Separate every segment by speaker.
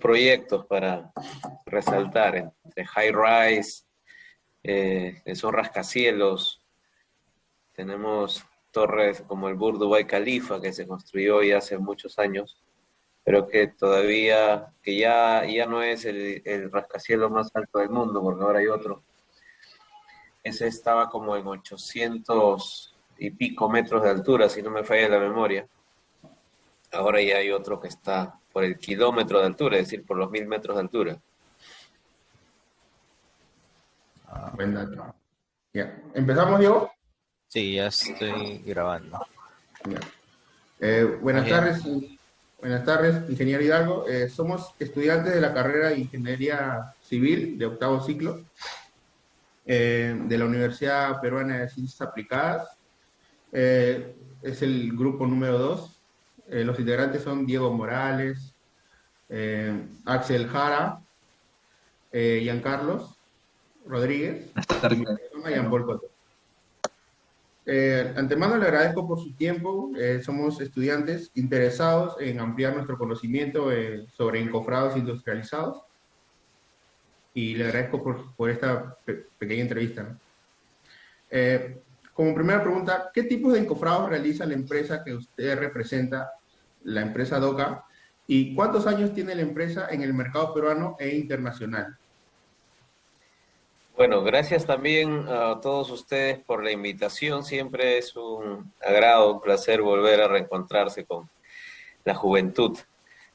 Speaker 1: proyectos para resaltar, entre high rise, que son rascacielos. Tenemos torres como el Burj Dubai Khalifa, que se construyó ya hace muchos años, pero que todavía, que ya no es el rascacielos más alto del mundo, porque ahora hay otro. Ese estaba como en 800 y pico metros de altura, si no me falla la memoria. Ahora ya hay otro que está por el kilómetro de altura, es decir, por los 1000 metros de altura.
Speaker 2: Buen dato. Ya. ¿Empezamos, Diego?
Speaker 3: Sí, ya estoy grabando.
Speaker 2: Ya.
Speaker 3: Más
Speaker 2: Buenas
Speaker 3: bien,
Speaker 2: tardes, buenas tardes, ingeniero Hidalgo. Somos estudiantes de la carrera de Ingeniería Civil de octavo ciclo de la Universidad Peruana de Ciencias Aplicadas. Es el grupo número 2. Los integrantes son Diego Morales, Axel Jara, Giancarlos Rodríguez y mi persona, Jean Paul Coto. Antemano le agradezco por su tiempo. Somos estudiantes interesados en ampliar nuestro conocimiento sobre encofrados industrializados y le agradezco por esta pequeña entrevista, ¿no? Como primera pregunta, ¿qué tipos de encofrados realiza la empresa que usted representa, la empresa DOCA, y cuántos años tiene la empresa en el mercado peruano e internacional?
Speaker 1: Bueno, gracias también a todos ustedes por la invitación. Siempre es un agrado, un placer volver a reencontrarse con la juventud,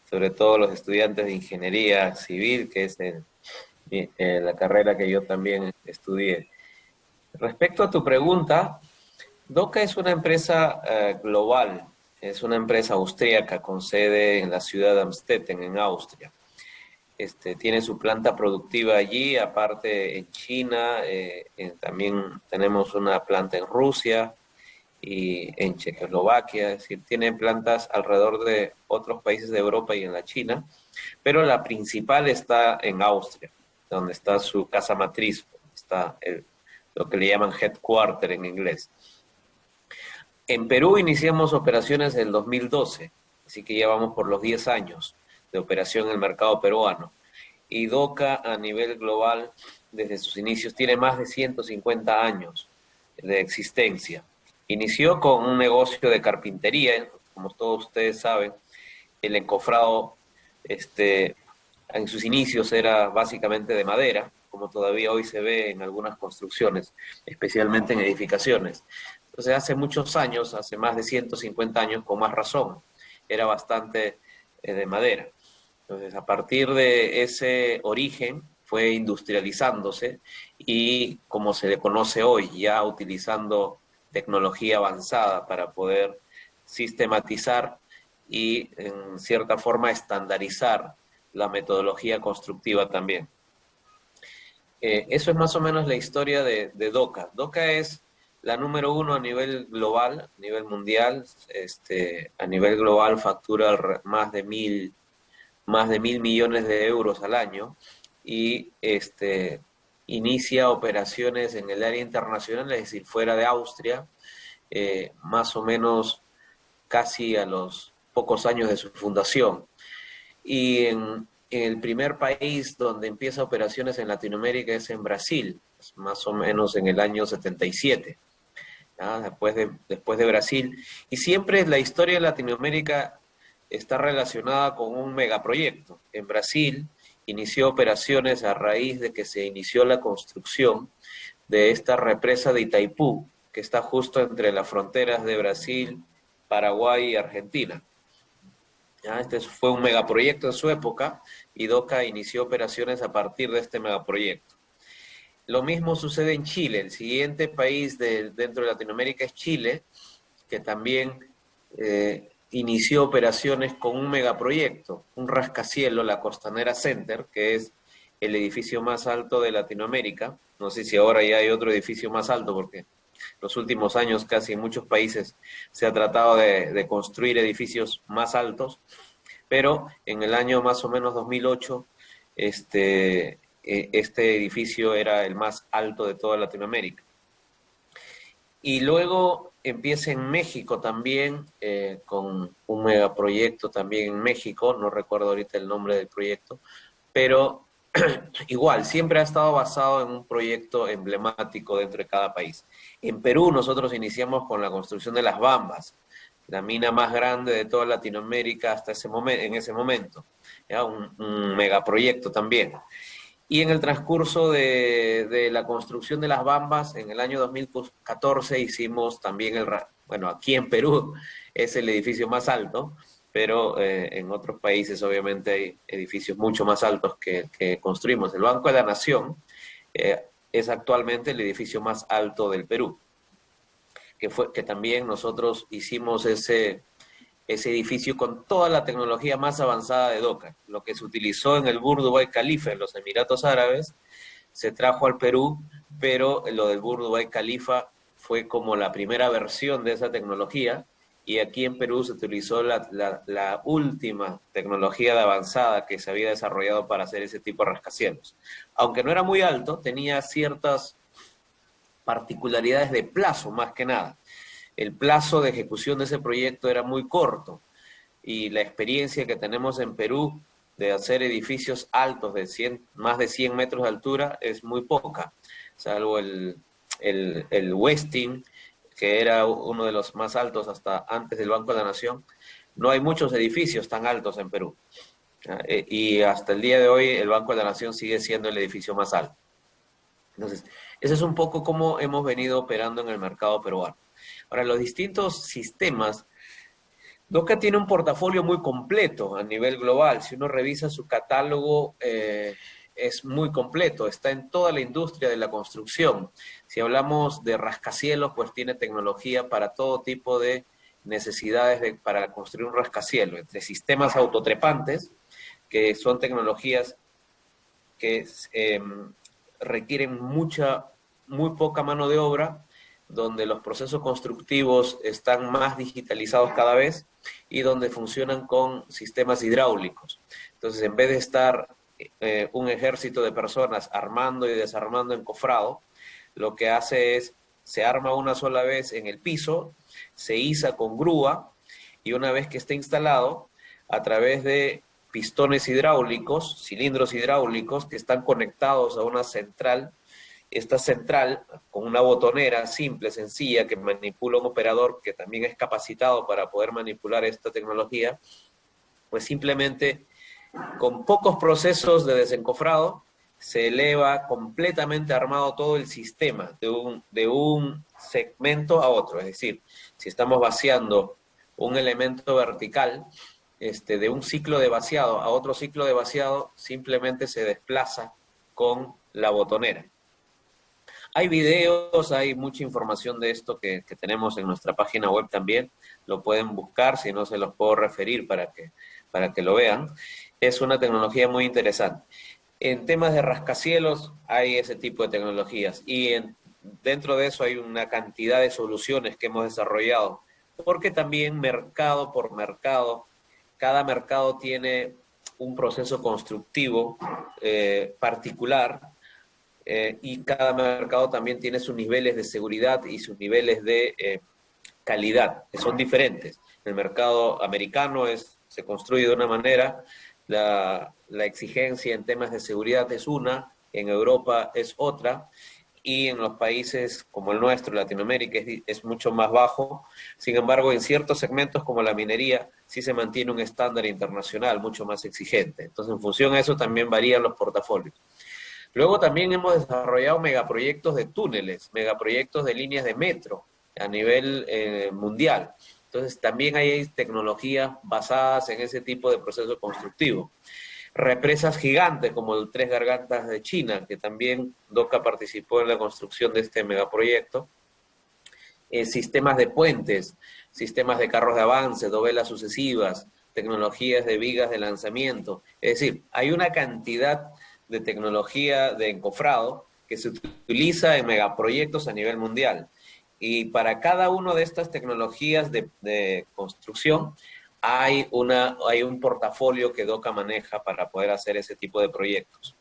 Speaker 1: sobre todo los estudiantes de ingeniería civil, que es la carrera que yo también estudié. Respecto a tu pregunta, DOCA es una empresa global, es una empresa austríaca con sede en la ciudad de Amstetten, en Austria. Tiene su planta productiva allí, aparte en China, también tenemos una planta en Rusia y en Checoslovaquia, es decir, tiene plantas alrededor de otros países de Europa y en la China, pero la principal está en Austria, donde está su casa matriz, está lo que le llaman headquarter en inglés. En Perú iniciamos operaciones en el 2012, así que ya vamos por los 10 años de operación en el mercado peruano. Y DOCA a nivel global, desde sus inicios, tiene más de 150 años de existencia. Inició con un negocio de carpintería, como todos ustedes saben. El encofrado en sus inicios era básicamente de madera, como todavía hoy se ve en algunas construcciones, especialmente en edificaciones. Entonces, hace muchos años, hace más de 150 años, con más razón, era bastante de madera. Entonces, a partir de ese origen, fue industrializándose y, como se le conoce hoy, ya utilizando tecnología avanzada para poder sistematizar y, en cierta forma, estandarizar la metodología constructiva también. Eso es más o menos la historia de DOCA. DOCA es la número uno a nivel global, a nivel mundial. A nivel global factura más de mil millones de euros al año y inicia operaciones en el área internacional, es decir, fuera de Austria, más o menos casi a los pocos años de su fundación. Y en el primer país donde empieza operaciones en Latinoamérica es en Brasil, más o menos en el año 77, ¿ya? Después de Brasil. Y siempre la historia de Latinoamérica está relacionada con un megaproyecto. En Brasil inició operaciones a raíz de que se inició la construcción de esta represa de Itaipú, que está justo entre las fronteras de Brasil, Paraguay y Argentina. ¿Ya? Este fue un megaproyecto en su época y DOCA inició operaciones a partir de este megaproyecto. Lo mismo sucede en Chile. El siguiente país dentro de Latinoamérica es Chile, que también inició operaciones con un megaproyecto, un rascacielos, la Costanera Center, que es el edificio más alto de Latinoamérica. No sé si ahora ya hay otro edificio más alto, porque los últimos años casi en muchos países se ha tratado de construir edificios más altos, pero en el año más o menos 2008 este edificio era el más alto de toda Latinoamérica. Y luego empieza en México también, con un megaproyecto también en México, no recuerdo ahorita el nombre del proyecto, pero igual, siempre ha estado basado en un proyecto emblemático dentro de cada país. En Perú nosotros iniciamos con la construcción de Las Bambas, la mina más grande de toda Latinoamérica hasta ese momento, en ese momento. ¿Ya? Un megaproyecto también. Y en el transcurso de la construcción de Las Bambas, en el año 2014 hicimos también bueno, aquí en Perú es el edificio más alto, pero en otros países obviamente hay edificios mucho más altos que construimos. El Banco de la Nación es actualmente el edificio más alto del Perú, que también nosotros hicimos ese edificio con toda la tecnología más avanzada de Docker. Lo que se utilizó en el Burj Dubai Khalifa en los Emiratos Árabes se trajo al Perú, pero lo del Burj Dubai Khalifa fue como la primera versión de esa tecnología, y aquí en Perú se utilizó la última tecnología de avanzada que se había desarrollado para hacer ese tipo de rascacielos. Aunque no era muy alto, tenía ciertas particularidades de plazo más que nada. El plazo de ejecución de ese proyecto era muy corto, y la experiencia que tenemos en Perú de hacer edificios altos de más de 100 metros de altura es muy poca, salvo el Westin, que era uno de los más altos hasta antes del Banco de la Nación. No hay muchos edificios tan altos en Perú. Y hasta el día de hoy el Banco de la Nación sigue siendo el edificio más alto. Entonces, ese es un poco cómo hemos venido operando en el mercado peruano. Ahora, los distintos sistemas, Docker tiene un portafolio muy completo a nivel global. Si uno revisa su catálogo, es muy completo, está en toda la industria de la construcción. Si hablamos de rascacielos, pues tiene tecnología para todo tipo de necesidades para construir un rascacielos, entre sistemas autotrepantes, que son tecnologías que requieren muy poca mano de obra, donde los procesos constructivos están más digitalizados cada vez y donde funcionan con sistemas hidráulicos. Entonces, en vez de estar un ejército de personas armando y desarmando encofrado, lo que hace es, se arma una sola vez en el piso, se iza con grúa, y una vez que esté instalado, a través de pistones hidráulicos, cilindros hidráulicos que están conectados a una central. Esta central, con una botonera simple, sencilla, que manipula un operador que también es capacitado para poder manipular esta tecnología, pues simplemente con pocos procesos de desencofrado se eleva completamente armado todo el sistema de un segmento a otro. Es decir, si estamos vaciando un elemento vertical, de un ciclo de vaciado a otro ciclo de vaciado, simplemente se desplaza con la botonera. Hay videos, hay mucha información de esto que tenemos en nuestra página web también. Lo pueden buscar, si no se los puedo referir para que lo vean. Es una tecnología muy interesante. En temas de rascacielos hay ese tipo de tecnologías, y dentro de eso hay una cantidad de soluciones que hemos desarrollado, porque también mercado por mercado, cada mercado tiene un proceso constructivo particular, y cada mercado también tiene sus niveles de seguridad y sus niveles de calidad, que son diferentes. El mercado americano se construye de una manera, la exigencia en temas de seguridad es una, en Europa es otra, y en los países como el nuestro, Latinoamérica, es mucho más bajo. Sin embargo, en ciertos segmentos como la minería, sí se mantiene un estándar internacional mucho más exigente. Entonces, en función a eso también varían los portafolios. Luego también hemos desarrollado megaproyectos de túneles, megaproyectos de líneas de metro a nivel mundial. Entonces también hay tecnologías basadas en ese tipo de proceso constructivo. Represas gigantes como el Tres Gargantas de China, que también DOCA participó en la construcción de este megaproyecto. Sistemas de puentes, sistemas de carros de avance, dovelas sucesivas, tecnologías de vigas de lanzamiento. Es decir, hay una cantidad de tecnología de encofrado que se utiliza en megaproyectos a nivel mundial. Y para cada una de estas tecnologías de construcción hay un portafolio que DOCA maneja para poder hacer ese tipo de proyectos.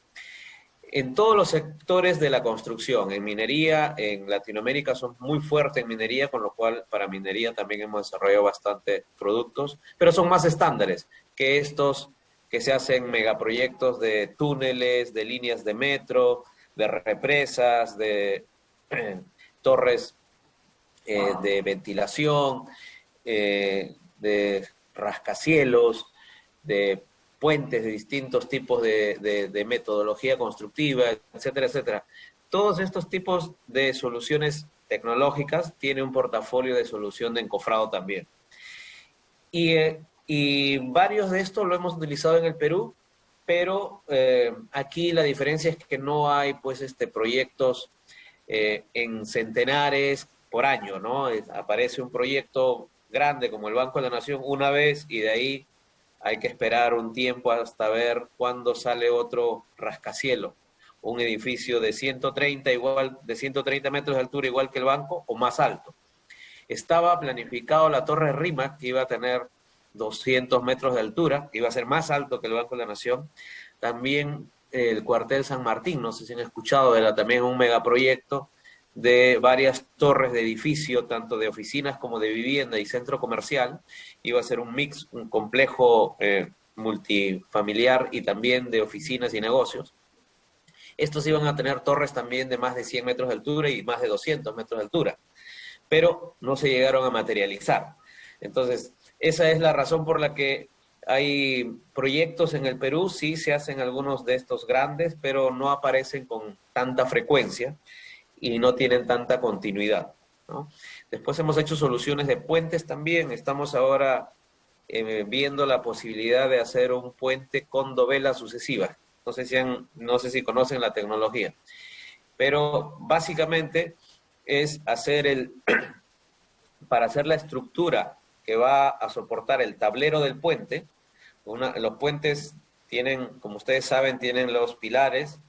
Speaker 1: En todos los sectores de la construcción, en minería, en Latinoamérica son muy fuertes en minería, con lo cual para minería también hemos desarrollado bastantes productos, pero son más estándares que estos que se hacen megaproyectos de túneles, de líneas de metro, de represas, de torres de ventilación, de rascacielos, de puentes de distintos tipos de metodología constructiva, etcétera, etcétera. Todos estos tipos de soluciones tecnológicas tienen un portafolio de solución de encofrado también. Y varios de estos lo hemos utilizado en el Perú, pero aquí la diferencia es que no hay pues proyectos en centenares por año, ¿no? Aparece un proyecto grande como el Banco de la Nación una vez y de ahí hay que esperar un tiempo hasta ver cuándo sale otro rascacielos, un edificio de 130, de 130 metros de altura igual que el banco o más alto. Estaba planificado la Torre Rímac, que iba a tener 200 metros de altura, que iba a ser más alto que el Banco de la Nación. También el cuartel San Martín, no sé si han escuchado, era también un megaproyecto de varias torres de edificio, tanto de oficinas como de vivienda y centro comercial. Iba a ser un mix, un complejo multifamiliar y también de oficinas y negocios. Estos iban a tener torres también de más de 100 metros de altura y más de 200 metros de altura, pero no se llegaron a materializar. Entonces, esa es la razón por la que hay proyectos en el Perú, sí se hacen algunos de estos grandes, pero no aparecen con tanta frecuencia y no tienen tanta continuidad, ¿no? Después hemos hecho soluciones de puentes también. Estamos ahora viendo la posibilidad de hacer un puente con dovelas sucesivas. No sé si conocen la tecnología, pero básicamente es hacer para hacer la estructura que va a soportar el tablero del puente. Los puentes tienen, como ustedes saben, tienen los pilares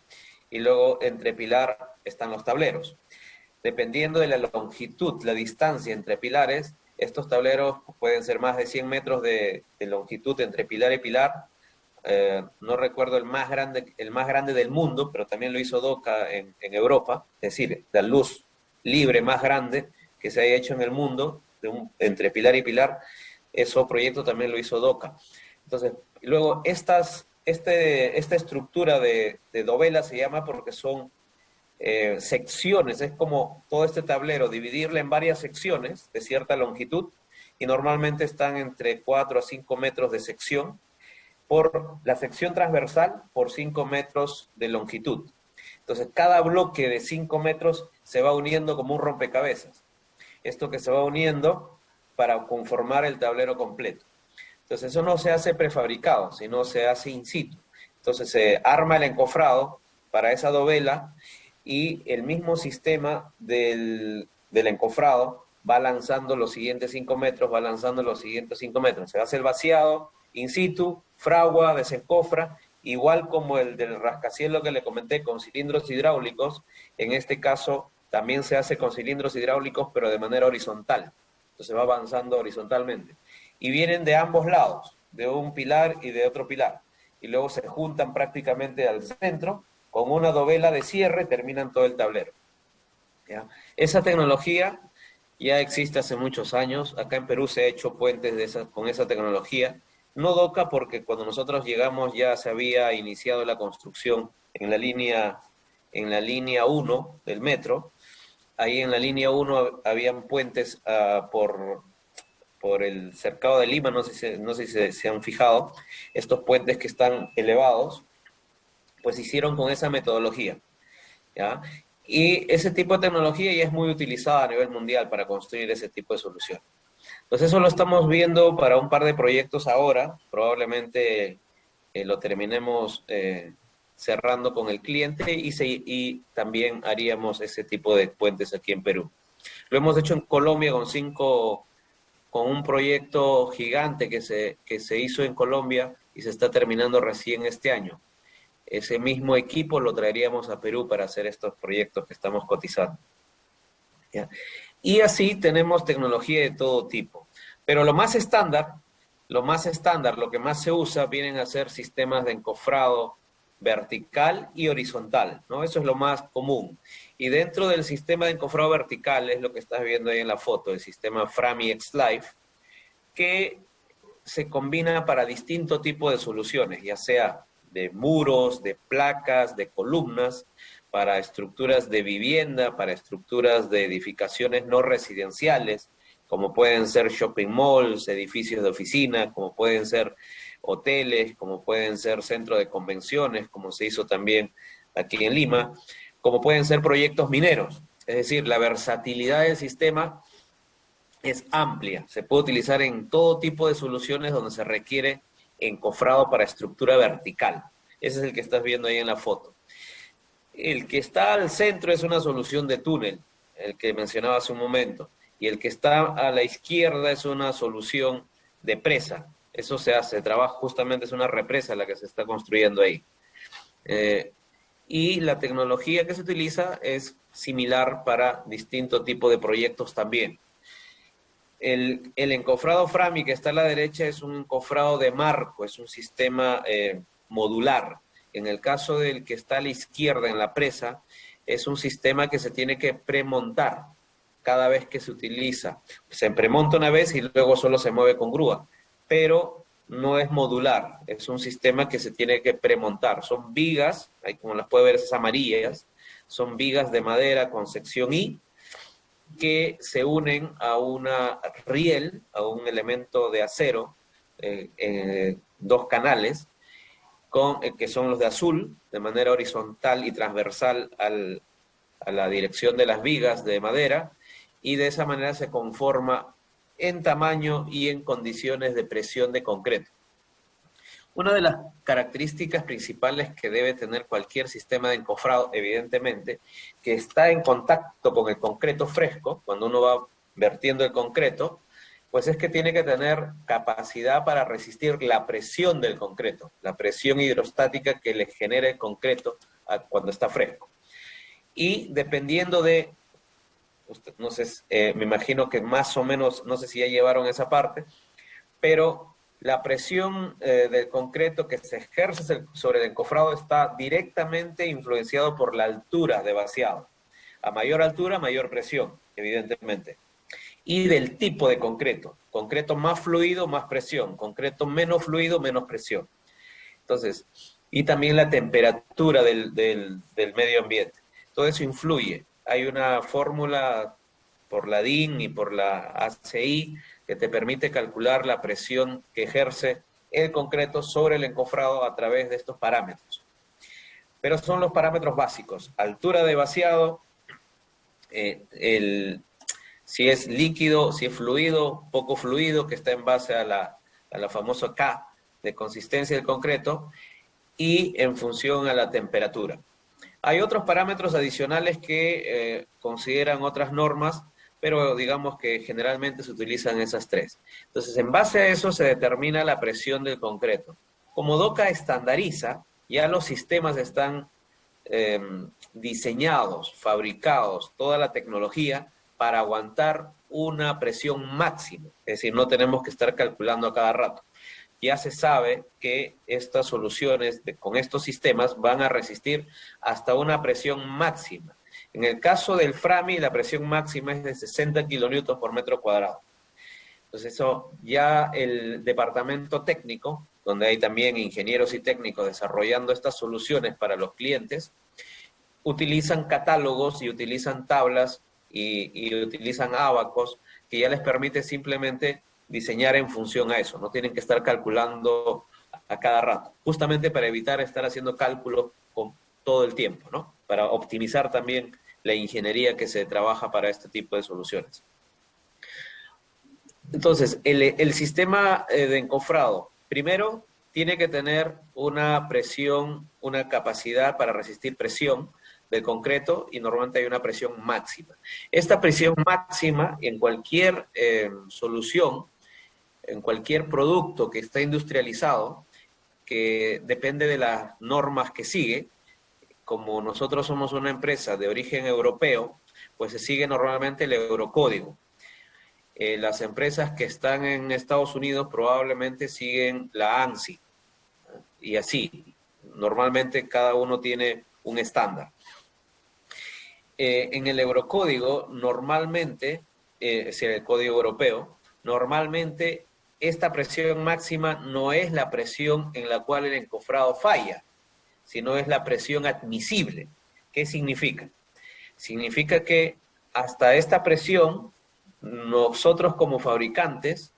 Speaker 1: y luego entre pilar están los tableros. Dependiendo de la longitud, la distancia entre pilares, estos tableros pueden ser más de 100 metros de longitud entre pilar y pilar. No recuerdo el más grande del mundo, pero también lo hizo Doca en Europa, es decir, la luz libre más grande que se haya hecho en el mundo, entre pilar y pilar, ese proyecto también lo hizo Doca. Entonces, luego esta estructura de dovela se llama porque son secciones, es como todo este tablero, dividirla en varias secciones de cierta longitud, y normalmente están entre 4 a 5 metros de sección, por la sección transversal por 5 metros de longitud. Entonces, cada bloque de 5 metros se va uniendo como un rompecabezas. Esto que se va uniendo para conformar el tablero completo. Entonces, eso no se hace prefabricado, sino se hace in situ. Entonces, se arma el encofrado para esa dovela y el mismo sistema del encofrado va lanzando los siguientes 5 metros, va lanzando los siguientes 5 metros. Se hace el vaciado in situ, fragua, desencofra, igual como el del rascacielos que le comenté con cilindros hidráulicos. En este caso también se hace con cilindros hidráulicos, pero de manera horizontal. Entonces va avanzando horizontalmente. Y vienen de ambos lados, de un pilar y de otro pilar. Y luego se juntan prácticamente al centro, con una dovela de cierre terminan todo el tablero. ¿Ya? Esa tecnología ya existe hace muchos años. Acá en Perú se ha hecho puentes con esa tecnología. No Doca, porque cuando nosotros llegamos ya se había iniciado la construcción en la línea 1 del metro. Ahí en la línea 1 habían puentes por el cercado de Lima, no sé si se han fijado, estos puentes que están elevados, pues hicieron con esa metodología, ¿ya? Y ese tipo de tecnología ya es muy utilizada a nivel mundial para construir ese tipo de soluciones. Entonces eso lo estamos viendo para un par de proyectos ahora, probablemente lo terminemos cerrando con el cliente y también haríamos ese tipo de puentes aquí en Perú. Lo hemos hecho en Colombia con un proyecto gigante que se hizo en Colombia y se está terminando recién este año. Ese mismo equipo lo traeríamos a Perú para hacer estos proyectos que estamos cotizando. ¿Ya? Y así tenemos tecnología de todo tipo. Pero lo que más se usa, vienen a ser sistemas de encofrado vertical y horizontal, ¿no? Eso es lo más común. Y dentro del sistema de encofrado vertical, es lo que estás viendo ahí en la foto, el sistema Frami X-Life, que se combina para distinto tipo de soluciones, ya sea de muros, de placas, de columnas, para estructuras de vivienda, para estructuras de edificaciones no residenciales, como pueden ser shopping malls, edificios de oficina, como pueden ser hoteles, como pueden ser centros de convenciones, como se hizo también aquí en Lima, como pueden ser proyectos mineros. Es decir, la versatilidad del sistema es amplia, se puede utilizar en todo tipo de soluciones donde se requiere encofrado para estructura vertical. Ese es el que estás viendo ahí en la foto. El que está al centro es una solución de túnel, el que mencionaba hace un momento, y el que está a la izquierda es una solución de presa. Eso se hace, trabaja justamente, es una represa la que se está construyendo ahí. Y la tecnología que se utiliza es similar para distintos tipos de proyectos también. El encofrado Frami que está a la derecha es un encofrado de marco, es un sistema modular. En el caso del que está a la izquierda en la presa, es un sistema que se tiene que premontar cada vez que se utiliza. Se premonta una vez y luego solo se mueve con grúa, pero no es modular, es un sistema que se tiene que premontar. Son vigas, ahí como las puede ver, esas amarillas, son vigas de madera con sección I, que se unen a una riel, a un elemento de acero, dos canales, que son los de azul, de manera horizontal y transversal a la dirección de las vigas de madera, y de esa manera se conforma en tamaño y en condiciones de presión de concreto. Una de las características principales que debe tener cualquier sistema de encofrado, evidentemente, que está en contacto con el concreto fresco, cuando uno va vertiendo el concreto, pues es que tiene que tener capacidad para resistir la presión del concreto, la presión hidrostática que le genera el concreto cuando está fresco. Y dependiendo de, no sé, me imagino que más o menos, no sé si ya llevaron esa parte, pero la presión del concreto que se ejerce sobre el encofrado está directamente influenciado por la altura de vaciado. A mayor altura, mayor presión, evidentemente. Y del tipo de concreto. Concreto más fluido, más presión. Concreto menos fluido, menos presión. Entonces, y también la temperatura del medio ambiente. Todo eso influye. Hay una fórmula por la DIN y por la ACI que te permite calcular la presión que ejerce el concreto sobre el encofrado a través de estos parámetros. Pero son los parámetros básicos: altura de vaciado, si es líquido, si es fluido, poco fluido, que está en base a la famosa K de consistencia del concreto, y en función a la temperatura. Hay otros parámetros adicionales que consideran otras normas, pero digamos que generalmente se utilizan esas tres. Entonces, en base a eso se determina la presión del concreto. Como DOCA estandariza, ya los sistemas están diseñados, fabricados, toda la tecnología para aguantar una presión máxima. Es decir, no tenemos que estar calculando a cada rato. Ya se sabe que estas soluciones con estos sistemas van a resistir hasta una presión máxima. En el caso del Frami, la presión máxima es de 60 kilonewtons por metro cuadrado. Entonces, eso ya el departamento técnico, donde hay también ingenieros y técnicos desarrollando estas soluciones para los clientes, utilizan catálogos y utilizan tablas y utilizan ábacos que ya les permite simplemente diseñar en función a eso. No tienen que estar calculando a cada rato, justamente para evitar estar haciendo cálculos con todo el tiempo, ¿no? Para optimizar también la ingeniería que se trabaja para este tipo de soluciones. Entonces, el sistema de encofrado, primero, tiene que tener una presión, una capacidad para resistir presión del concreto, y normalmente hay una presión máxima. Esta presión máxima en cualquier solución, en cualquier producto que está industrializado, que depende de las normas que sigue, como nosotros somos una empresa de origen europeo, pues se sigue normalmente el Eurocódigo. Las empresas que están en Estados Unidos probablemente siguen la ANSI, y así. normalmente cada uno tiene un estándar. En el Eurocódigo, normalmente, es decir, el Código Europeo, normalmente esta presión máxima no es la presión en la cual el encofrado falla, sino es la presión admisible. ¿Qué significa? Significa que hasta esta presión, nosotros como fabricantes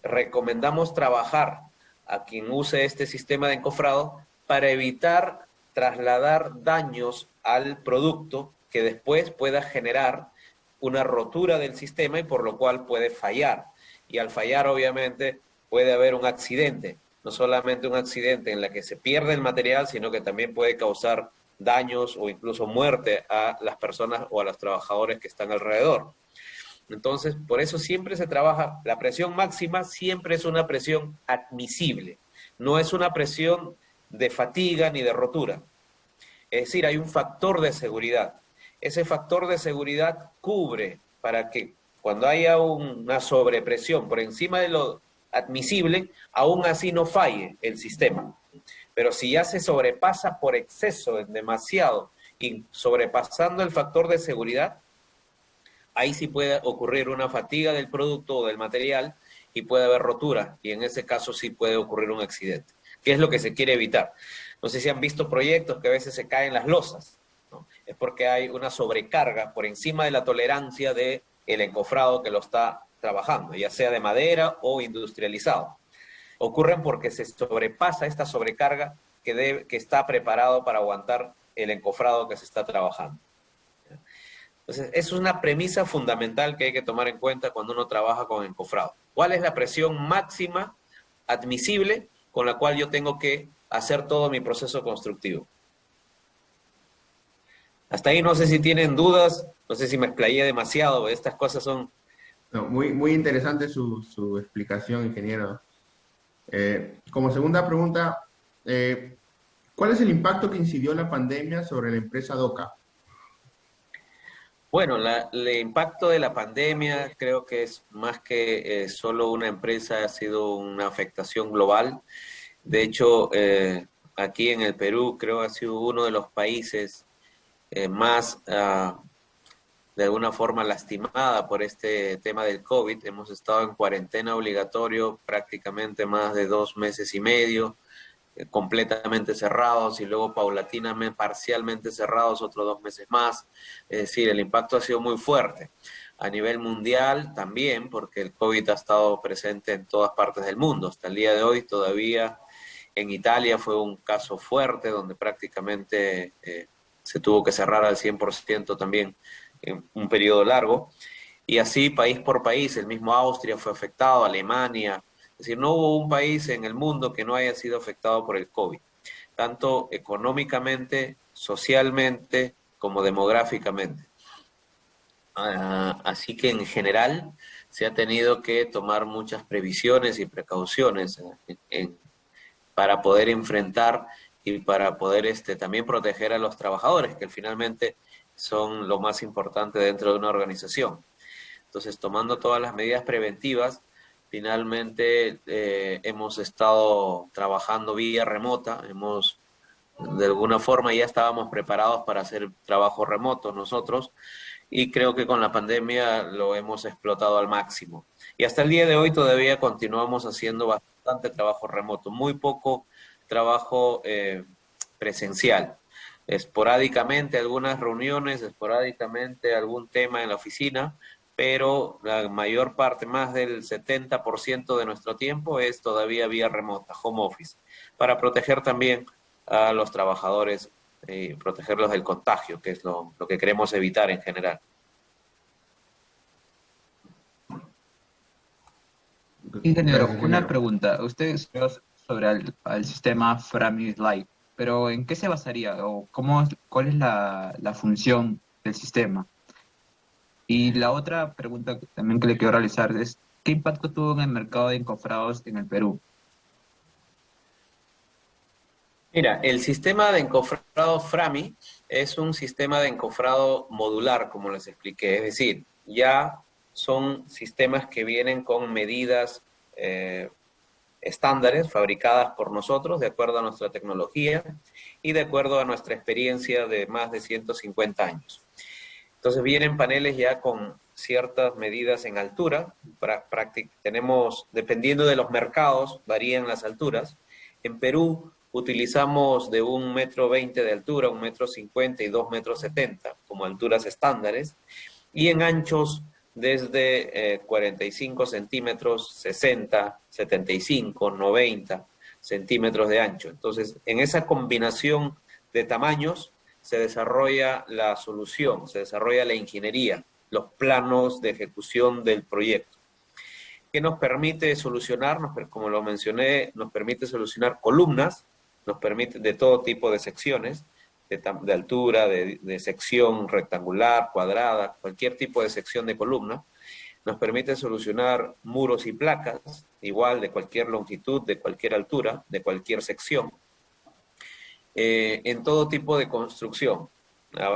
Speaker 1: recomendamos trabajar a quien use este sistema de encofrado para evitar trasladar daños al producto que después pueda generar una rotura del sistema y por lo cual puede fallar. Y al fallar, obviamente, puede haber un accidente. No solamente un accidente en la que se pierde el material, sino que también puede causar daños o incluso muerte a las personas o a los trabajadores que están alrededor. Entonces, por eso siempre se trabaja, la presión máxima siempre es una presión admisible, no es una presión de fatiga ni de rotura. Es decir, hay un factor de seguridad. Ese factor de seguridad cubre para que cuando haya una sobrepresión por encima de lo admisible, aún así no falle el sistema. Pero si ya se sobrepasa por exceso, en demasiado, y sobrepasando el factor de seguridad, ahí sí puede ocurrir una fatiga del producto o del material y puede haber rotura, y en ese caso sí puede ocurrir un accidente. ¿Qué es lo que se quiere evitar? No sé si han visto proyectos que a veces se caen las losas, ¿no? Es porque hay una sobrecarga por encima de la tolerancia del encofrado que lo está trabajando, ya sea de madera o industrializado. Ocurren porque se sobrepasa esta sobrecarga que está preparado para aguantar el encofrado que se está trabajando. Entonces, es una premisa fundamental que hay que tomar en cuenta cuando uno trabaja con encofrado. ¿Cuál es la presión máxima admisible con la cual yo tengo que hacer todo mi proceso constructivo? Hasta ahí no sé si tienen dudas, no sé si me explayé demasiado, estas cosas son...
Speaker 2: No, muy interesante su explicación, ingeniero. Como segunda pregunta, ¿cuál es el impacto que incidió la pandemia sobre la empresa DOCA?
Speaker 1: Bueno, el impacto de la pandemia creo que es más que solo una empresa, ha sido una afectación global. De hecho, aquí en el Perú creo que ha sido uno de los países más, de alguna forma, lastimada por este tema del COVID. Hemos estado en cuarentena obligatorio prácticamente más de 2 meses y medio, completamente cerrados y luego paulatinamente, parcialmente cerrados otros 2 meses más. Es decir, el impacto ha sido muy fuerte. A nivel mundial también, porque el COVID ha estado presente en todas partes del mundo. Hasta el día de hoy todavía en Italia fue un caso fuerte donde prácticamente se tuvo que cerrar al 100% también en un periodo largo. Y así país por país, el mismo Austria fue afectado, Alemania. Es decir, no hubo un país en el mundo que no haya sido afectado por el COVID, tanto económicamente, socialmente, como demográficamente. Así que en general se ha tenido que tomar muchas previsiones y precauciones para poder enfrentar y para poder también proteger a los trabajadores, que finalmente son lo más importante dentro de una organización. Entonces, tomando todas las medidas preventivas, finalmente hemos estado trabajando vía remota, de alguna forma ya estábamos preparados para hacer trabajo remoto nosotros y creo que con la pandemia lo hemos explotado al máximo. Y hasta el día de hoy todavía continuamos haciendo bastante trabajo remoto, muy poco trabajo presencial. Esporádicamente algunas reuniones, esporádicamente algún tema en la oficina, pero la mayor parte, más del 70% de nuestro tiempo es todavía vía remota, home office, para proteger también a los trabajadores y protegerlos del contagio, que es lo que queremos evitar en general.
Speaker 4: Ingeniero,
Speaker 2: Gracias,
Speaker 4: una
Speaker 2: ingeniero.
Speaker 4: pregunta. Usted estudió sobre el sistema Framing Light, pero ¿en qué se basaría o cuál es la función del sistema? Y la otra pregunta también que le quiero realizar es, ¿qué impacto tuvo en el mercado de encofrados en el Perú?
Speaker 1: Mira, el sistema de encofrado FRAMI es un sistema de encofrado modular, como les expliqué. Es decir, ya son sistemas que vienen con medidas estándares fabricadas por nosotros de acuerdo a nuestra tecnología y de acuerdo a nuestra experiencia de más de 150 años. Entonces vienen paneles ya con ciertas medidas en altura. Tenemos, dependiendo de los mercados, varían las alturas. En Perú utilizamos de 1,20 m de altura, 1,50 m y 2,70 m como alturas estándares. Y en anchos desde 45 centímetros, 60, 75, 90 centímetros de ancho. Entonces, en esa combinación de tamaños se desarrolla la solución, se desarrolla la ingeniería, los planos de ejecución del proyecto. ¿Qué nos permite solucionar? Como lo mencioné, nos permite solucionar columnas, nos permite de todo tipo de secciones, de altura, de sección rectangular, cuadrada, cualquier tipo de sección de columna. Nos permite solucionar muros y placas, igual de cualquier longitud, de cualquier altura, de cualquier sección, en todo tipo de construcción,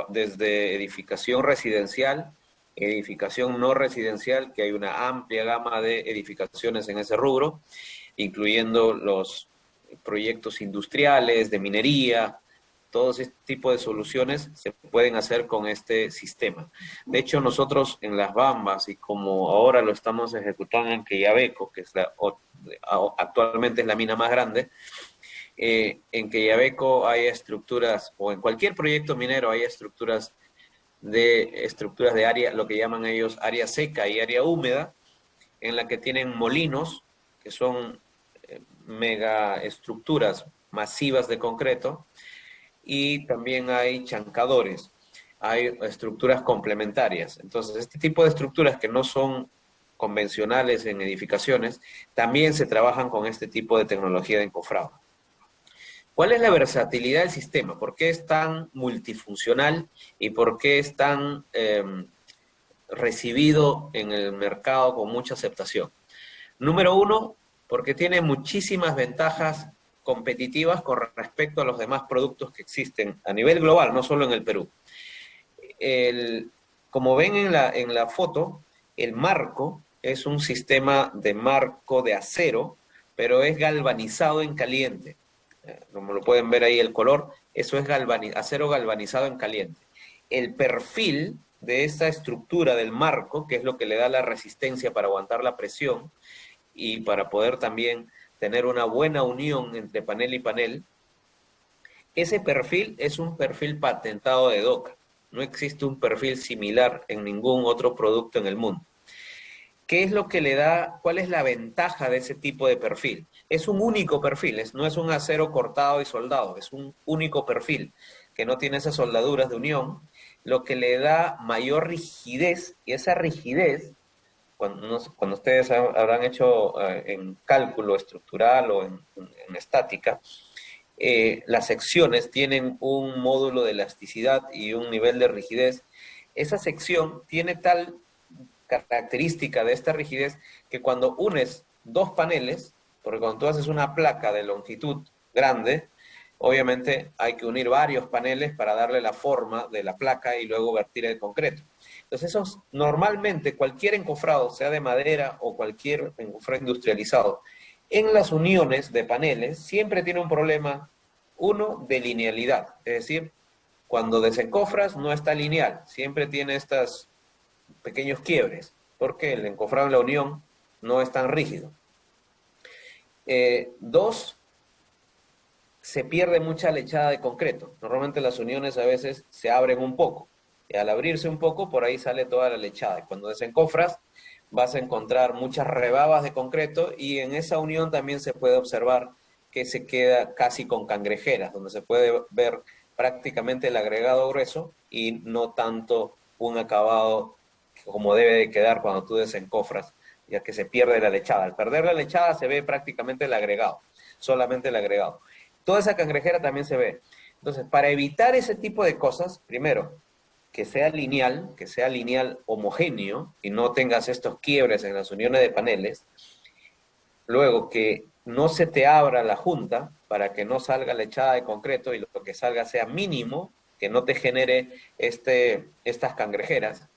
Speaker 1: desde edificación residencial, edificación no residencial, que hay una amplia gama de edificaciones en ese rubro, incluyendo los proyectos industriales, de minería. Todo este tipo de soluciones se pueden hacer con este sistema. De hecho, nosotros en Las Bambas, y como ahora lo estamos ejecutando en Quellaveco, que es actualmente es la mina más grande, en Quellaveco hay estructuras, o en cualquier proyecto minero hay estructuras de área, lo que llaman ellos área seca y área húmeda, en la que tienen molinos, que son mega estructuras masivas de concreto, y también hay chancadores, hay estructuras complementarias. Entonces, este tipo de estructuras que no son convencionales en edificaciones, también se trabajan con este tipo de tecnología de encofrado. ¿Cuál es la versatilidad del sistema? ¿Por qué es tan multifuncional y por qué es tan recibido en el mercado con mucha aceptación? Número uno, porque tiene muchísimas ventajas competitivas con respecto a los demás productos que existen a nivel global, no solo en el Perú. Como ven en la foto, el marco es un sistema de marco de acero, pero es galvanizado en caliente. Como lo pueden ver ahí el color, eso es acero galvanizado en caliente. El perfil de esta estructura del marco, que es lo que le da la resistencia para aguantar la presión y para poder también tener una buena unión entre panel y panel, ese perfil es un perfil patentado de Doca. No existe un perfil similar en ningún otro producto en el mundo. ¿Qué es lo que le da? ¿Cuál es la ventaja de ese tipo de perfil? Es un único perfil, no es un acero cortado y soldado, es un único perfil que no tiene esas soldaduras de unión, lo que le da mayor rigidez, y esa rigidez, cuando ustedes habrán hecho en cálculo estructural o en estática, las secciones tienen un módulo de elasticidad y un nivel de rigidez. Esa sección tiene tal característica de esta rigidez que cuando unes dos paneles, porque cuando tú haces una placa de longitud grande, obviamente hay que unir varios paneles para darle la forma de la placa y luego vertir el concreto. Entonces, esos, normalmente cualquier encofrado, sea de madera o cualquier encofrado industrializado, en las uniones de paneles siempre tiene un problema, uno, de linealidad. Es decir, cuando desencofras no está lineal, siempre tiene estos pequeños quiebres, porque el encofrado en la unión no es tan rígido. Dos, se pierde mucha lechada de concreto. Normalmente las uniones a veces se abren un poco, y al abrirse un poco, por ahí sale toda la lechada. Y cuando desencofras, vas a encontrar muchas rebabas de concreto, y en esa unión también se puede observar que se queda casi con cangrejeras, donde se puede ver prácticamente el agregado grueso y no tanto un acabado como debe de quedar cuando tú desencofras, ya que se pierde la lechada. Al perder la lechada se ve prácticamente el agregado, solamente el agregado. Toda esa cangrejera también se ve. Entonces, para evitar ese tipo de cosas, primero, que sea lineal homogéneo y no tengas estos quiebres en las uniones de paneles. Luego, que no se te abra la junta para que no salga la echada de concreto y lo que salga sea mínimo, que no te genere estas cangrejeras.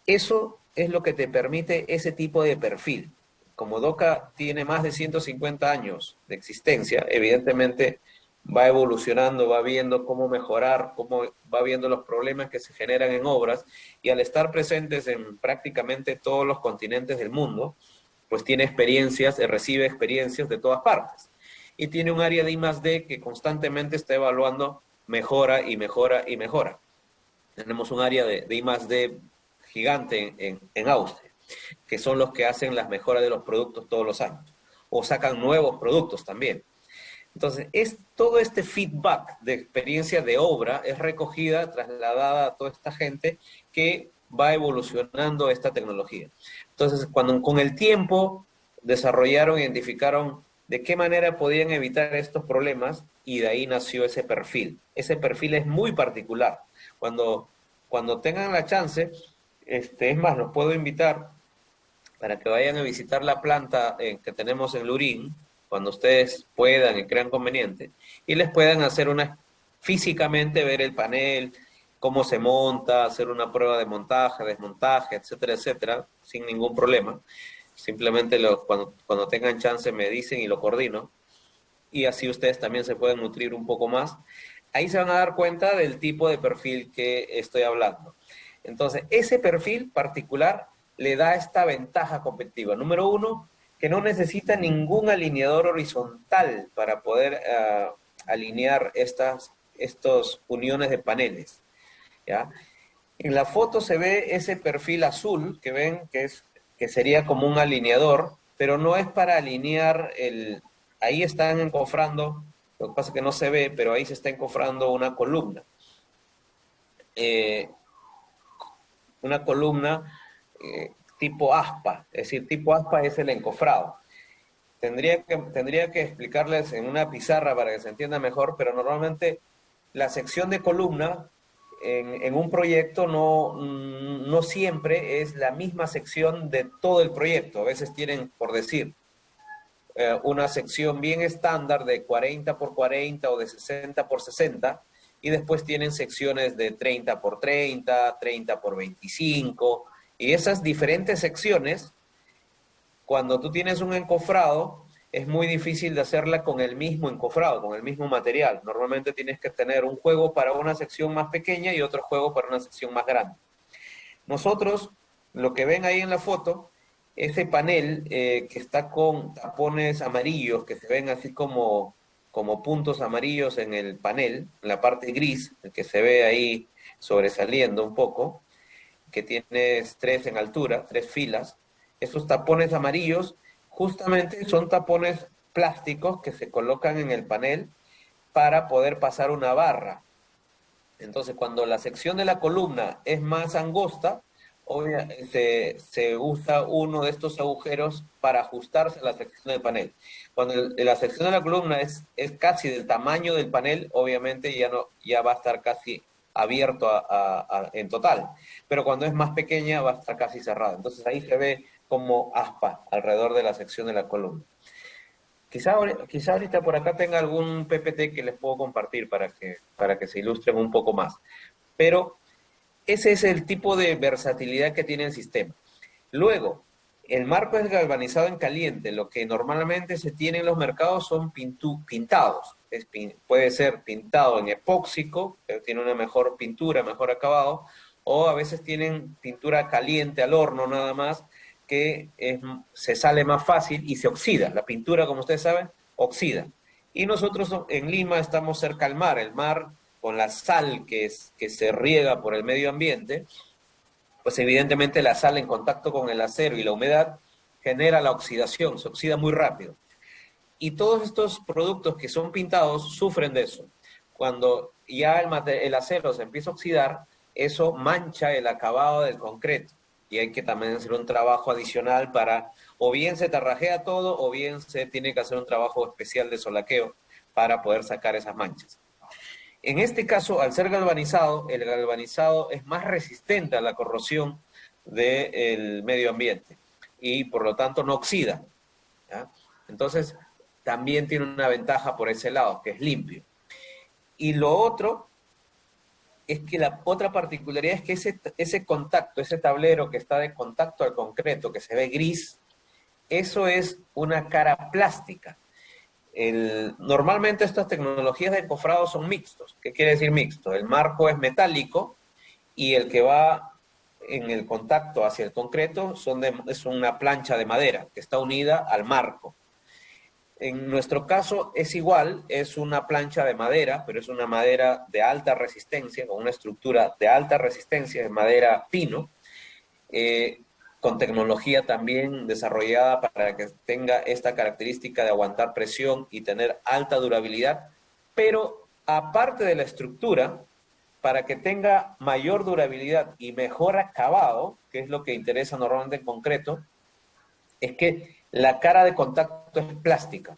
Speaker 1: Eso es lo que te permite ese tipo de perfil. como Doca tiene más de 150 años de existencia, evidentemente va evolucionando, va viendo cómo mejorar, cómo va viendo los problemas que se generan en obras, y al estar presentes en prácticamente todos los continentes del mundo, pues tiene experiencias, recibe experiencias de todas partes. Y tiene un área de I+D que constantemente está evaluando, mejora y mejora y mejora. Tenemos un área de I+D gigante en Austria, que son los que hacen las mejoras de los productos todos los años, o sacan nuevos productos también. Entonces, todo este feedback de experiencia de obra es recogida, trasladada a toda esta gente que va evolucionando esta tecnología. Entonces, cuando con el tiempo desarrollaron, identificaron de qué manera podían evitar estos problemas, y de ahí nació ese perfil. Ese perfil es muy particular. Cuando tengan la chance, es más, los puedo invitar para que vayan a visitar la planta que tenemos en Lurín, cuando ustedes puedan y crean conveniente, y les puedan hacer físicamente ver el panel, cómo se monta, hacer una prueba de montaje, desmontaje, etcétera, etcétera, sin ningún problema. Simplemente cuando tengan chance me dicen y lo coordino, y así ustedes también se pueden nutrir un poco más. Ahí se van a dar cuenta del tipo de perfil que estoy hablando. Entonces, ese perfil particular le da esta ventaja competitiva. Número uno, que no necesita ningún alineador horizontal para poder alinear estas uniones de paneles, ¿ya? En la foto se ve ese perfil azul que ven que sería como un alineador, pero no es para alinear ahí están encofrando, lo que pasa es que no se ve, pero ahí se está encofrando una columna tipo aspa, es decir, tipo aspa es el encofrado. Tendría que explicarles en una pizarra para que se entienda mejor, pero normalmente la sección de columna en un proyecto no siempre es la misma sección de todo el proyecto. A veces tienen, por decir, una sección bien estándar de 40 por 40 o de 60 por 60, y después tienen secciones de 30 por 30, 30 por 25, y esas diferentes secciones, cuando tú tienes un encofrado, es muy difícil de hacerla con el mismo encofrado, con el mismo material. Normalmente tienes que tener un juego para una sección más pequeña y otro juego para una sección más grande. Nosotros, lo que ven ahí en la foto, ese panel que está con tapones amarillos, que se ven así como puntos amarillos en el panel, en la parte gris, el que se ve ahí sobresaliendo un poco, que tiene 3 en altura, 3 filas. Esos tapones amarillos justamente son tapones plásticos que se colocan en el panel para poder pasar una barra. Entonces, cuando la sección de la columna es más angosta, se usa uno de estos agujeros para ajustarse a la sección del panel. Cuando la sección de la columna es casi del tamaño del panel, obviamente ya va a estar casi abierto en total. Pero cuando es más pequeña, va a estar casi cerrada. Entonces ahí se ve como aspa alrededor de la sección de la columna. Quizá ahorita por acá tenga algún PPT que les puedo compartir para que se ilustren un poco más. Pero ese es el tipo de versatilidad que tiene el sistema. Luego, el marco es galvanizado en caliente. Lo que normalmente se tiene en los mercados son pintados. Puede ser pintado en epóxico, que tiene una mejor pintura, mejor acabado, o a veces tienen pintura caliente al horno nada más, que se sale más fácil y se oxida. La pintura, como ustedes saben, oxida. Y nosotros en Lima estamos cerca al mar. El mar, con la sal que se riega por el medio ambiente, pues evidentemente la sal en contacto con el acero y la humedad genera la oxidación, se oxida muy rápido. Y todos estos productos que son pintados sufren de eso. Cuando ya el acero se empieza a oxidar, eso mancha el acabado del concreto. Y hay que también hacer un trabajo adicional o bien se tarrajea todo, o bien se tiene que hacer un trabajo especial de solaqueo para poder sacar esas manchas. En este caso, al ser galvanizado, el galvanizado es más resistente a la corrosión del medio ambiente y por lo tanto no oxida, ¿ya? Entonces, también tiene una ventaja por ese lado, que es limpio. Y lo otro es que la otra particularidad es que ese contacto, ese tablero que está de contacto al concreto, que se ve gris, eso es una cara plástica. Normalmente estas tecnologías de encofrado son mixtos. ¿Qué quiere decir mixto? El marco es metálico y el que va en el contacto hacia el concreto es una plancha de madera que está unida al marco. En nuestro caso es igual, es una plancha de madera, pero es una madera de alta resistencia, con una estructura de alta resistencia, de madera pino, eh, con tecnología también desarrollada para que tenga esta característica de aguantar presión y tener alta durabilidad, pero aparte de la estructura, para que tenga mayor durabilidad y mejor acabado, que es lo que interesa normalmente en concreto, es que la cara de contacto es plástica.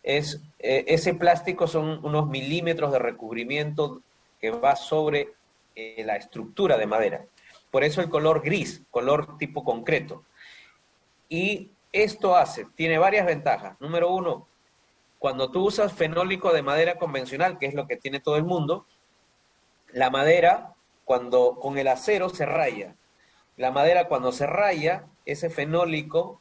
Speaker 1: Ese plástico son unos milímetros de recubrimiento que va sobre la estructura de madera. Por eso el color gris, color tipo concreto. Y esto tiene varias ventajas. Número uno, cuando tú usas fenólico de madera convencional, que es lo que tiene todo el mundo, la madera, cuando con el acero se raya. La madera cuando se raya, ese fenólico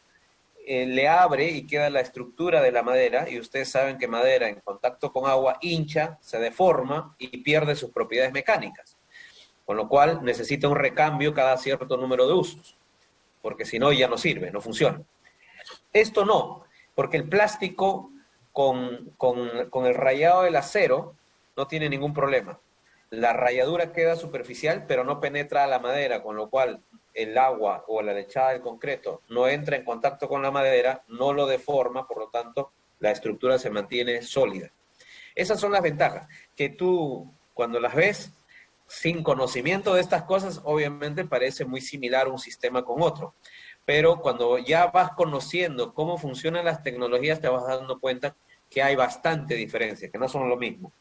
Speaker 1: le abre y queda la estructura de la madera, y ustedes saben que madera en contacto con agua hincha, se deforma y pierde sus propiedades mecánicas, con lo cual necesita un recambio cada cierto número de usos, porque si no ya no sirve, no funciona. Esto no, porque el plástico con el rayado del acero no tiene ningún problema. La rayadura queda superficial, pero no penetra a la madera, con lo cual el agua o la lechada del concreto no entra en contacto con la madera, no lo deforma, por lo tanto, la estructura se mantiene sólida. Esas son las ventajas, que tú, cuando las ves, sin conocimiento de estas cosas, obviamente parece muy similar un sistema con otro. Pero cuando ya vas conociendo cómo funcionan las tecnologías, te vas dando cuenta que hay bastante diferencia, que no son lo mismo.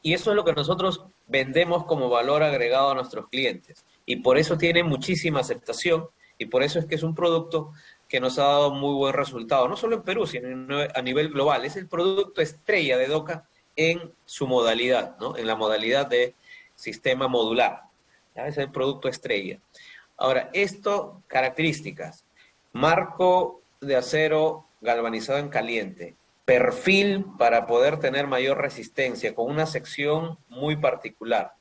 Speaker 1: Y eso es lo que nosotros vendemos como valor agregado a nuestros clientes. Y por eso tiene muchísima aceptación y por eso es que es un producto que nos ha dado muy buen resultado, no solo en Perú, sino a nivel global. Es el producto estrella de Doka en su modalidad, ¿no? En la modalidad de sistema modular. ¿Ya? Es el producto estrella. Ahora, características. Marco de acero galvanizado en caliente, perfil para poder tener mayor resistencia, con una sección muy particular,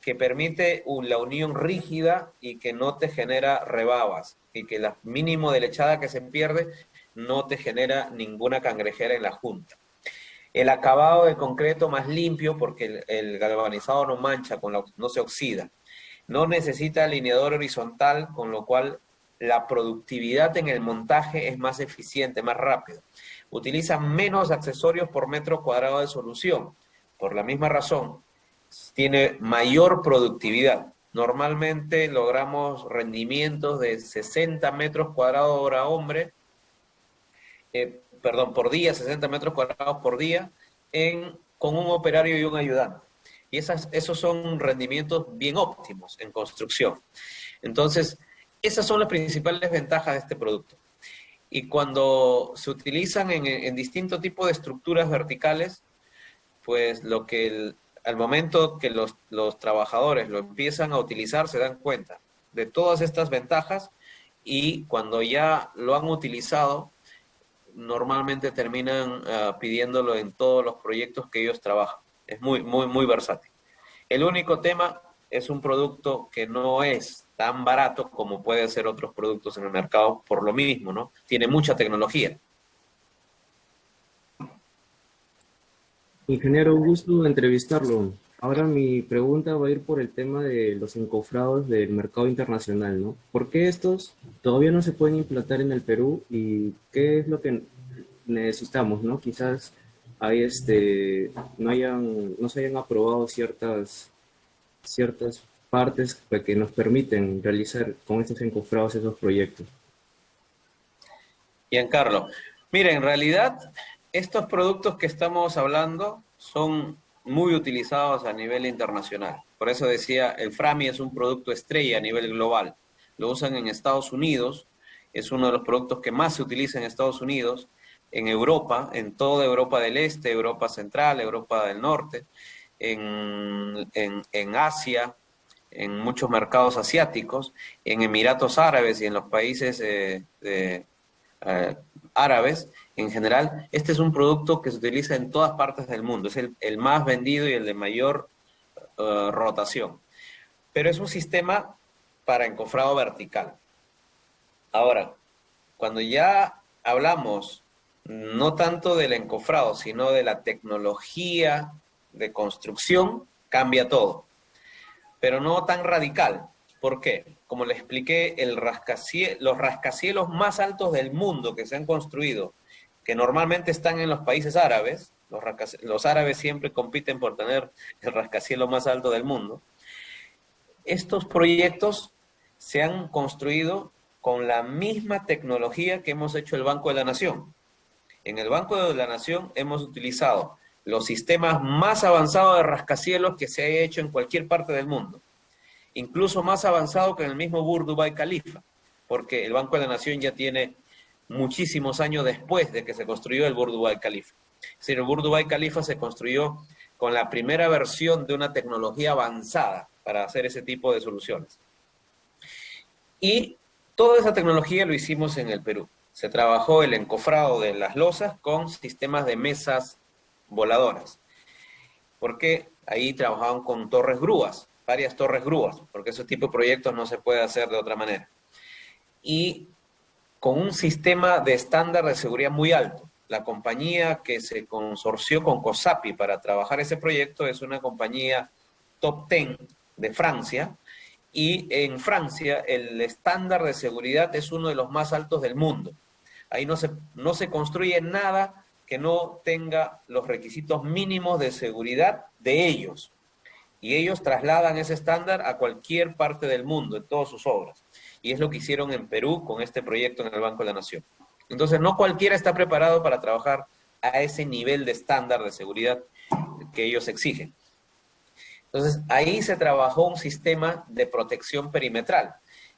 Speaker 1: que permite la unión rígida y que no te genera rebabas, y que el mínimo de lechada que se pierde no te genera ninguna cangrejera en la junta. El acabado de concreto más limpio, porque el galvanizado no mancha, no se oxida. No necesita alineador horizontal, con lo cual la productividad en el montaje es más eficiente, más rápido. Utiliza menos accesorios por metro cuadrado de solución. Por la misma razón, tiene mayor productividad. Normalmente logramos rendimientos de 60 metros cuadrados hora hombre, por día, 60 metros cuadrados por día, con un operario y un ayudante. Y esos son rendimientos bien óptimos en construcción. Entonces, esas son las principales ventajas de este producto. Y cuando se utilizan en distintos tipos de estructuras verticales, pues al momento que los trabajadores lo empiezan a utilizar, se dan cuenta de todas estas ventajas, y cuando ya lo han utilizado, normalmente terminan pidiéndolo en todos los proyectos que ellos trabajan. Es muy, muy, muy versátil. El único tema es un producto que no es tan barato como pueden ser otros productos en el mercado por lo mismo, ¿no? Tiene mucha tecnología.
Speaker 5: Ingeniero, un gusto entrevistarlo. Ahora mi pregunta va a ir por el tema de los encofrados del mercado internacional, ¿no? ¿Por qué estos todavía no se pueden implantar en el Perú y qué es lo que necesitamos, ¿no? Quizás hay no se hayan aprobado ciertas partes que nos permiten realizar con estos encofrados esos proyectos.
Speaker 1: Giancarlo, mira, en realidad estos productos que estamos hablando son muy utilizados a nivel internacional. Por eso decía, el Frami es un producto estrella a nivel global. Lo usan en Estados Unidos, es uno de los productos que más se utiliza en Estados Unidos, en Europa, en toda Europa del Este, Europa Central, Europa del Norte, en Asia, en muchos mercados asiáticos, en Emiratos Árabes y en los países árabes en general, este es un producto que se utiliza en todas partes del mundo, es el más vendido y el de mayor rotación. Pero es un sistema para encofrado vertical. Ahora, cuando ya hablamos no tanto del encofrado, sino de la tecnología de construcción, cambia todo. Pero no tan radical. ¿Por qué? Como le expliqué, los rascacielos más altos del mundo que se han construido, que normalmente están en los países árabes, los árabes siempre compiten por tener el rascacielos más alto del mundo, estos proyectos se han construido con la misma tecnología que hemos hecho el Banco de la Nación. En el Banco de la Nación hemos utilizado los sistemas más avanzados de rascacielos que se haya hecho en cualquier parte del mundo, incluso más avanzado que en el mismo Burj Dubai Khalifa, porque el Banco de la Nación ya tiene muchísimos años después de que se construyó el Burj Dubai Khalifa. Es decir, el Burj Dubai Khalifa se construyó con la primera versión de una tecnología avanzada para hacer ese tipo de soluciones. Y toda esa tecnología lo hicimos en el Perú. Se trabajó el encofrado de las losas con sistemas de mesas voladoras, porque ahí trabajaban con torres grúas, varias torres grúas, porque ese tipo de proyectos no se puede hacer de otra manera. Y con un sistema de estándar de seguridad muy alto. La compañía que se consorció con COSAPI para trabajar ese proyecto es una compañía top 10 de Francia, y en Francia el estándar de seguridad es uno de los más altos del mundo. Ahí no se construye nada que no tenga los requisitos mínimos de seguridad de ellos. Y ellos trasladan ese estándar a cualquier parte del mundo, en todas sus obras. Y es lo que hicieron en Perú con este proyecto en el Banco de la Nación. Entonces, no cualquiera está preparado para trabajar a ese nivel de estándar de seguridad que ellos exigen. Entonces, ahí se trabajó un sistema de protección perimetral.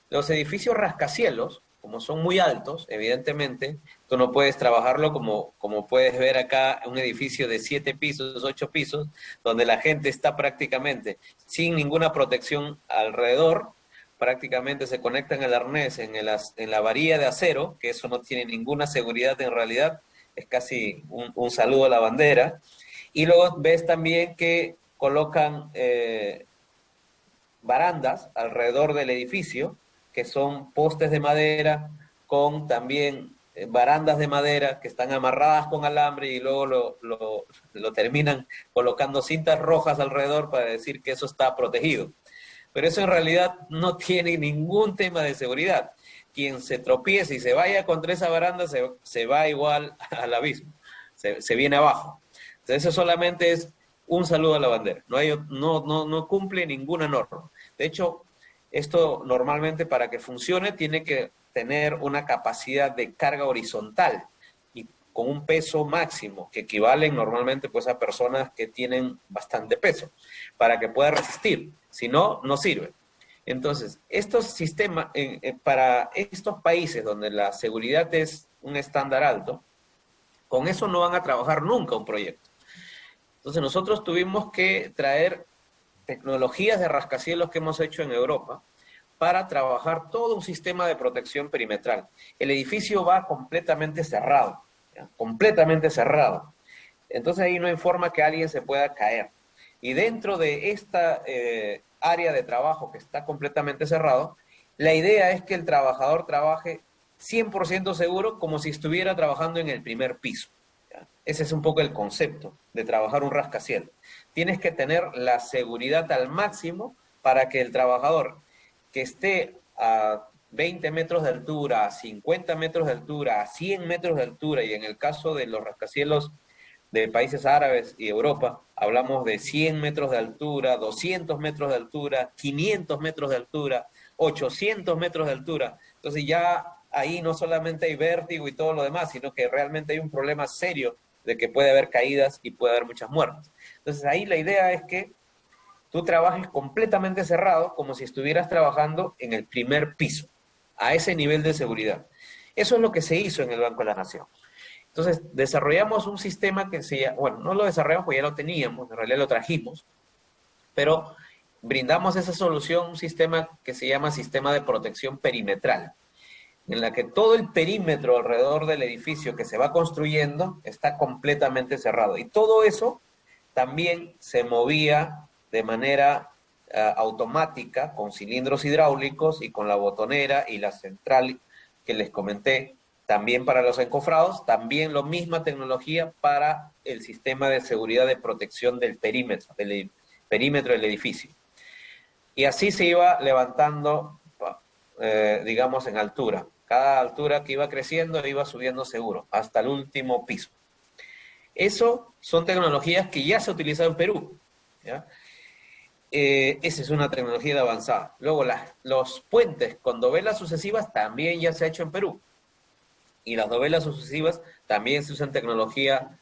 Speaker 1: Los edificios rascacielos, como son muy altos, evidentemente, tú no puedes trabajarlo como puedes ver acá, un edificio de 7 pisos, 8 pisos, donde la gente está prácticamente sin ninguna protección alrededor, prácticamente se conectan al arnés en la varilla de acero, que eso no tiene ninguna seguridad en realidad, es casi un saludo a la bandera. Y luego ves también que colocan barandas alrededor del edificio, que son postes de madera con también barandas de madera que están amarradas con alambre y luego lo terminan colocando cintas rojas alrededor para decir que eso está protegido. Pero eso en realidad no tiene ningún tema de seguridad. Quien se tropiece y se vaya contra esa baranda se va igual al abismo, se viene abajo. Entonces eso solamente es un saludo a la bandera, no cumple ninguna norma. De hecho, esto normalmente para que funcione tiene que tener una capacidad de carga horizontal y con un peso máximo que equivalen normalmente pues a personas que tienen bastante peso para que pueda resistir. Si no, no sirve. Entonces, estos sistemas, para estos países donde la seguridad es un estándar alto, con eso no van a trabajar nunca un proyecto. Entonces, nosotros tuvimos que traer tecnologías de rascacielos que hemos hecho en Europa para trabajar todo un sistema de protección perimetral. El edificio va completamente cerrado, ¿ya? Completamente cerrado. Entonces ahí no hay forma que alguien se pueda caer. Y dentro de esta área de trabajo que está completamente cerrado, la idea es que el trabajador trabaje 100% seguro como si estuviera trabajando en el primer piso. ¿Ya? Ese es un poco el concepto de trabajar un rascacielos. Tienes que tener la seguridad al máximo para que el trabajador que esté a 20 metros de altura, a 50 metros de altura, a 100 metros de altura, y en el caso de los rascacielos de países árabes y Europa, hablamos de 100 metros de altura, 200 metros de altura, 500 metros de altura, 800 metros de altura. Entonces ya ahí no solamente hay vértigo y todo lo demás, sino que realmente hay un problema serio de que puede haber caídas y puede haber muchas muertes. Entonces ahí la idea es que tú trabajes completamente cerrado, como si estuvieras trabajando en el primer piso, a ese nivel de seguridad. Eso es lo que se hizo en el Banco de la Nación. Entonces, desarrollamos un sistema que bueno, no lo desarrollamos porque ya lo teníamos, en realidad lo trajimos, pero brindamos esa solución, un sistema que se llama sistema de protección perimetral. en la que todo el perímetro alrededor del edificio que se va construyendo está completamente cerrado. Y todo eso también se movía de manera automática con cilindros hidráulicos y con la botonera y la central que les comenté, también para los encofrados, también la misma tecnología para el sistema de seguridad de protección del perímetro del edificio. Y así se iba levantando, digamos, en altura. Cada altura que iba creciendo iba subiendo seguro, hasta el último piso. Eso son tecnologías que ya se utilizan en Perú, ¿ya? Esa es una tecnología de avanzada. Luego, los puentes con dovelas sucesivas también ya se ha hecho en Perú. Y las dovelas sucesivas también se usan tecnología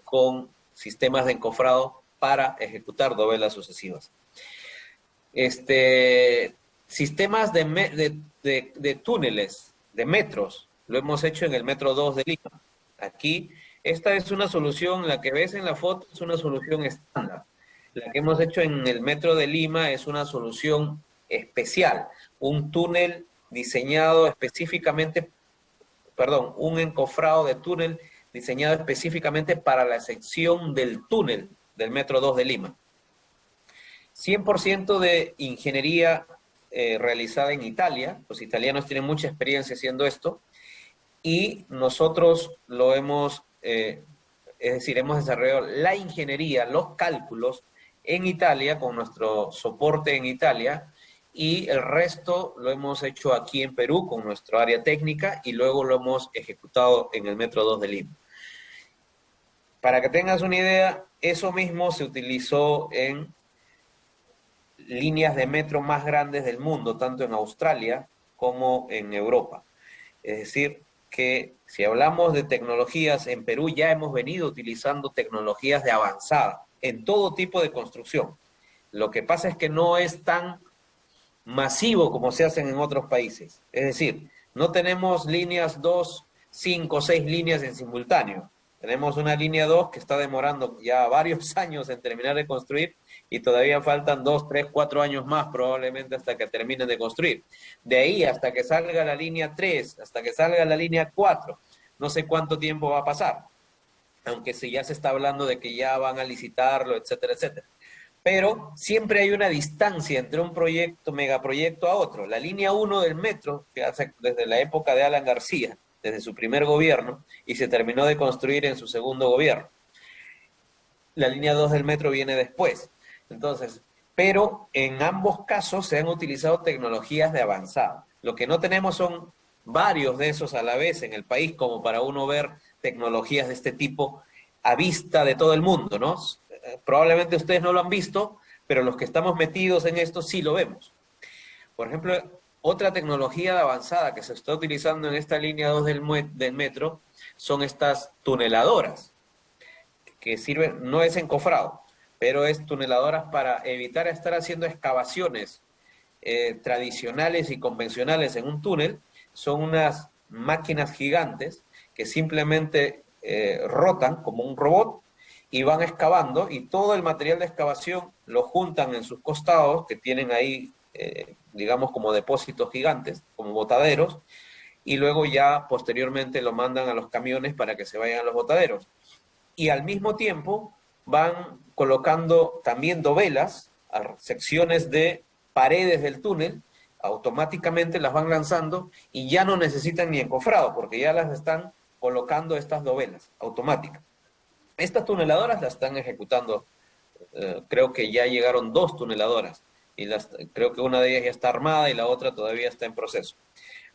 Speaker 1: con sistemas de encofrado para ejecutar dovelas sucesivas. Sistemas de túneles, de metros, lo hemos hecho en el Metro 2 de Lima. Aquí, esta es una solución, la que ves en la foto es una solución estándar. La que hemos hecho en el Metro de Lima es una solución especial, un túnel diseñado específicamente, perdón, un encofrado de túnel diseñado específicamente para la sección del túnel del Metro 2 de Lima. 100% de ingeniería realizada en Italia, los italianos tienen mucha experiencia haciendo esto, y nosotros lo hemos, es decir, hemos desarrollado la ingeniería, los cálculos en Italia, con nuestro soporte en Italia, y el resto lo hemos hecho aquí en Perú con nuestro área técnica y luego lo hemos ejecutado en el Metro 2 de Lima. Para que tengas una idea, eso mismo se utilizó en líneas de metro más grandes del mundo, tanto en Australia como en Europa. Es decir, que si hablamos de tecnologías, en Perú ya hemos venido utilizando tecnologías de avanzada en todo tipo de construcción. Lo que pasa es que no es tan masivo como se hacen en otros países. Es decir, no tenemos líneas 2, 5, 6 líneas en simultáneo. Tenemos una línea 2 que está demorando ya varios años en terminar de construir y todavía faltan 2, 3, 4 años más probablemente hasta que terminen de construir. De ahí hasta que salga la línea 3, hasta que salga la línea 4, no sé cuánto tiempo va a pasar, aunque sí ya se está hablando de que ya van a licitarlo, etcétera, etcétera. Pero siempre hay una distancia entre un proyecto, megaproyecto a otro. La línea 1 del metro, que hace desde la época de Alan García, desde su primer gobierno, y se terminó de construir en su segundo gobierno. La línea 2 del metro viene después. Entonces, pero en ambos casos se han utilizado tecnologías de avanzada. Lo que no tenemos son varios de esos a la vez en el país como para uno ver tecnologías de este tipo a vista de todo el mundo, ¿no? Probablemente ustedes no lo han visto, pero los que estamos metidos en esto sí lo vemos. Por ejemplo, otra tecnología avanzada que se está utilizando en esta línea 2 del metro son estas tuneladoras, que sirven, no es encofrado, pero es tuneladoras para evitar estar haciendo excavaciones tradicionales y convencionales en un túnel. Son unas máquinas gigantes que simplemente rotan como un robot y van excavando, y todo el material de excavación lo juntan en sus costados, que tienen ahí, digamos, como depósitos gigantes, como botaderos, y luego ya posteriormente lo mandan a los camiones para que se vayan a los botaderos. Y al mismo tiempo van colocando también dovelas a secciones de paredes del túnel, automáticamente las van lanzando y ya no necesitan ni encofrado, porque ya las están colocando estas dovelas automáticas. Estas tuneladoras las están ejecutando, creo que ya llegaron 2 tuneladoras, y creo que una de ellas ya está armada y la otra todavía está en proceso.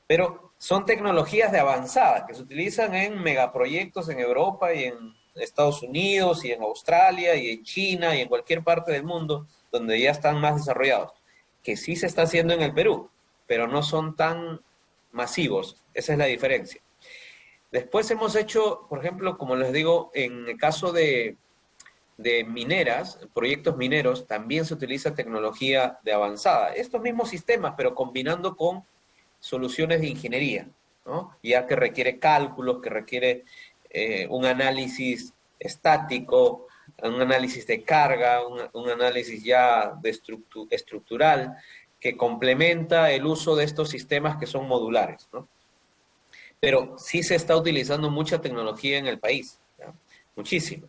Speaker 1: Pero son tecnologías de avanzada que se utilizan en megaproyectos en Europa y en Estados Unidos y en Australia y en China y en cualquier parte del mundo donde ya están más desarrollados, que sí se está haciendo en el Perú, pero no son tan masivos. Esa es la diferencia. Después hemos hecho, por ejemplo, como les digo, en el caso de mineras, proyectos mineros, también se utiliza tecnología de avanzada. Estos mismos sistemas, pero combinando con soluciones de ingeniería, ¿no? Ya que requiere cálculos, que requiere un análisis estático, un análisis de carga, un análisis ya de estructural, que complementa el uso de estos sistemas que son modulares, ¿no? pero sí se está utilizando mucha tecnología en el país, ¿ya? Muchísimo.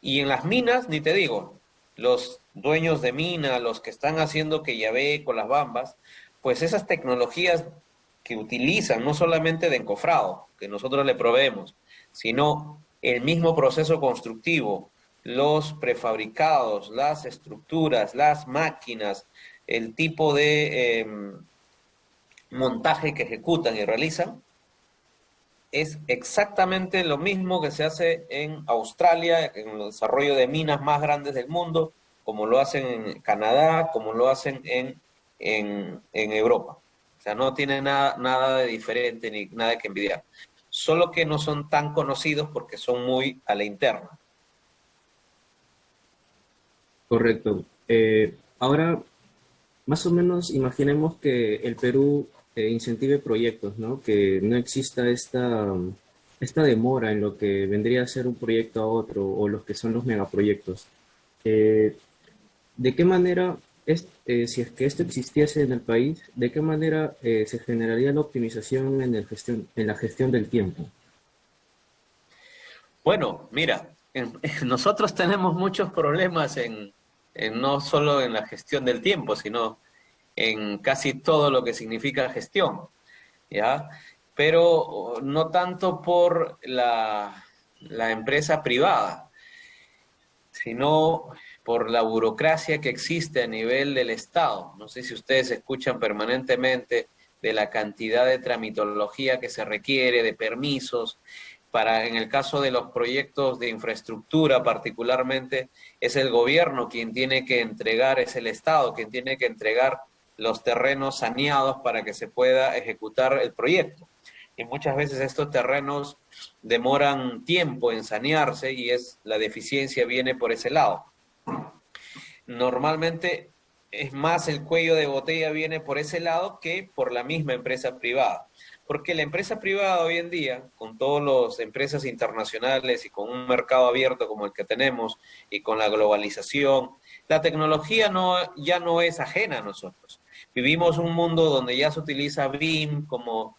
Speaker 1: Y en las minas, ni te digo, los dueños de mina, los que están haciendo que llave con las bambas, pues esas tecnologías que utilizan, no solamente de encofrado, que nosotros le proveemos, sino el mismo proceso constructivo, los prefabricados, las estructuras, las máquinas, el tipo de montaje que ejecutan y realizan, es exactamente lo mismo que se hace en Australia, en el desarrollo de minas más grandes del mundo, como lo hacen en Canadá, como lo hacen en Europa. O sea, no tiene nada de diferente ni nada que envidiar. Solo que no son tan conocidos porque son muy a la interna.
Speaker 5: Correcto. Ahora, más o menos, imaginemos que el Perú incentive proyectos, ¿no? Que no exista esta demora en lo que vendría a ser un proyecto a otro o los que son los megaproyectos. Eh, ¿De qué manera, si es que esto existiese en el país, de qué manera se generaría la optimización en la gestión del tiempo?
Speaker 1: Bueno, mira, nosotros tenemos muchos problemas no solo en la gestión del tiempo, sino en casi todo lo que significa gestión, ¿ya? Pero no tanto por la empresa privada, sino por la burocracia que existe a nivel del Estado. No sé si ustedes escuchan permanentemente de la cantidad de tramitología que se requiere, de permisos, para, en el caso de los proyectos de infraestructura particularmente, es el gobierno quien tiene que entregar, es el Estado quien tiene que entregar los terrenos saneados para que se pueda ejecutar el proyecto. Y muchas veces estos terrenos demoran tiempo en sanearse y la deficiencia viene por ese lado. Normalmente es más el cuello de botella viene por ese lado que por la misma empresa privada. Porque la empresa privada hoy en día, con todas las empresas internacionales y con un mercado abierto como el que tenemos y con la globalización, la tecnología ya no es ajena a nosotros. Vivimos un mundo donde ya se utiliza BIM como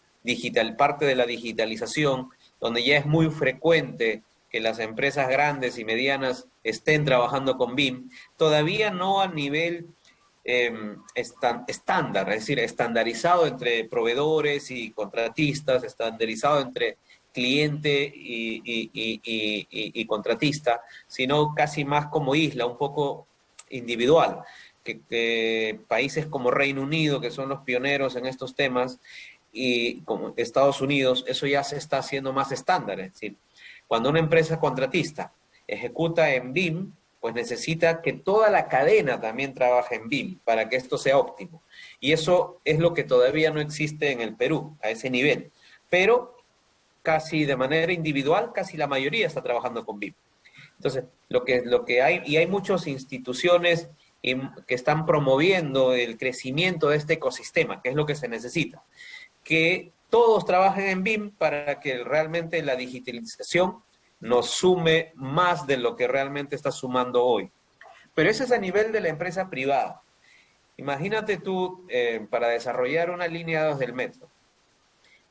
Speaker 1: parte de la digitalización, donde ya es muy frecuente que las empresas grandes y medianas estén trabajando con BIM, todavía no a nivel estándar, es decir, estandarizado entre proveedores y contratistas, estandarizado entre cliente y contratista, sino casi más como isla, un poco individual. Que países como Reino Unido, que son los pioneros en estos temas, y como Estados Unidos, eso ya se está haciendo más estándar. Es decir, cuando una empresa contratista ejecuta en BIM, pues necesita que toda la cadena también trabaje en BIM para que esto sea óptimo. Y eso es lo que todavía no existe en el Perú, a ese nivel. Pero casi de manera individual, casi la mayoría está trabajando con BIM. Entonces, lo que hay, y hay muchas instituciones que están promoviendo el crecimiento de este ecosistema, que es lo que se necesita. Que todos trabajen en BIM para que realmente la digitalización nos sume más de lo que realmente está sumando hoy. Pero eso es a nivel de la empresa privada. Imagínate tú, para desarrollar una línea 2 del metro,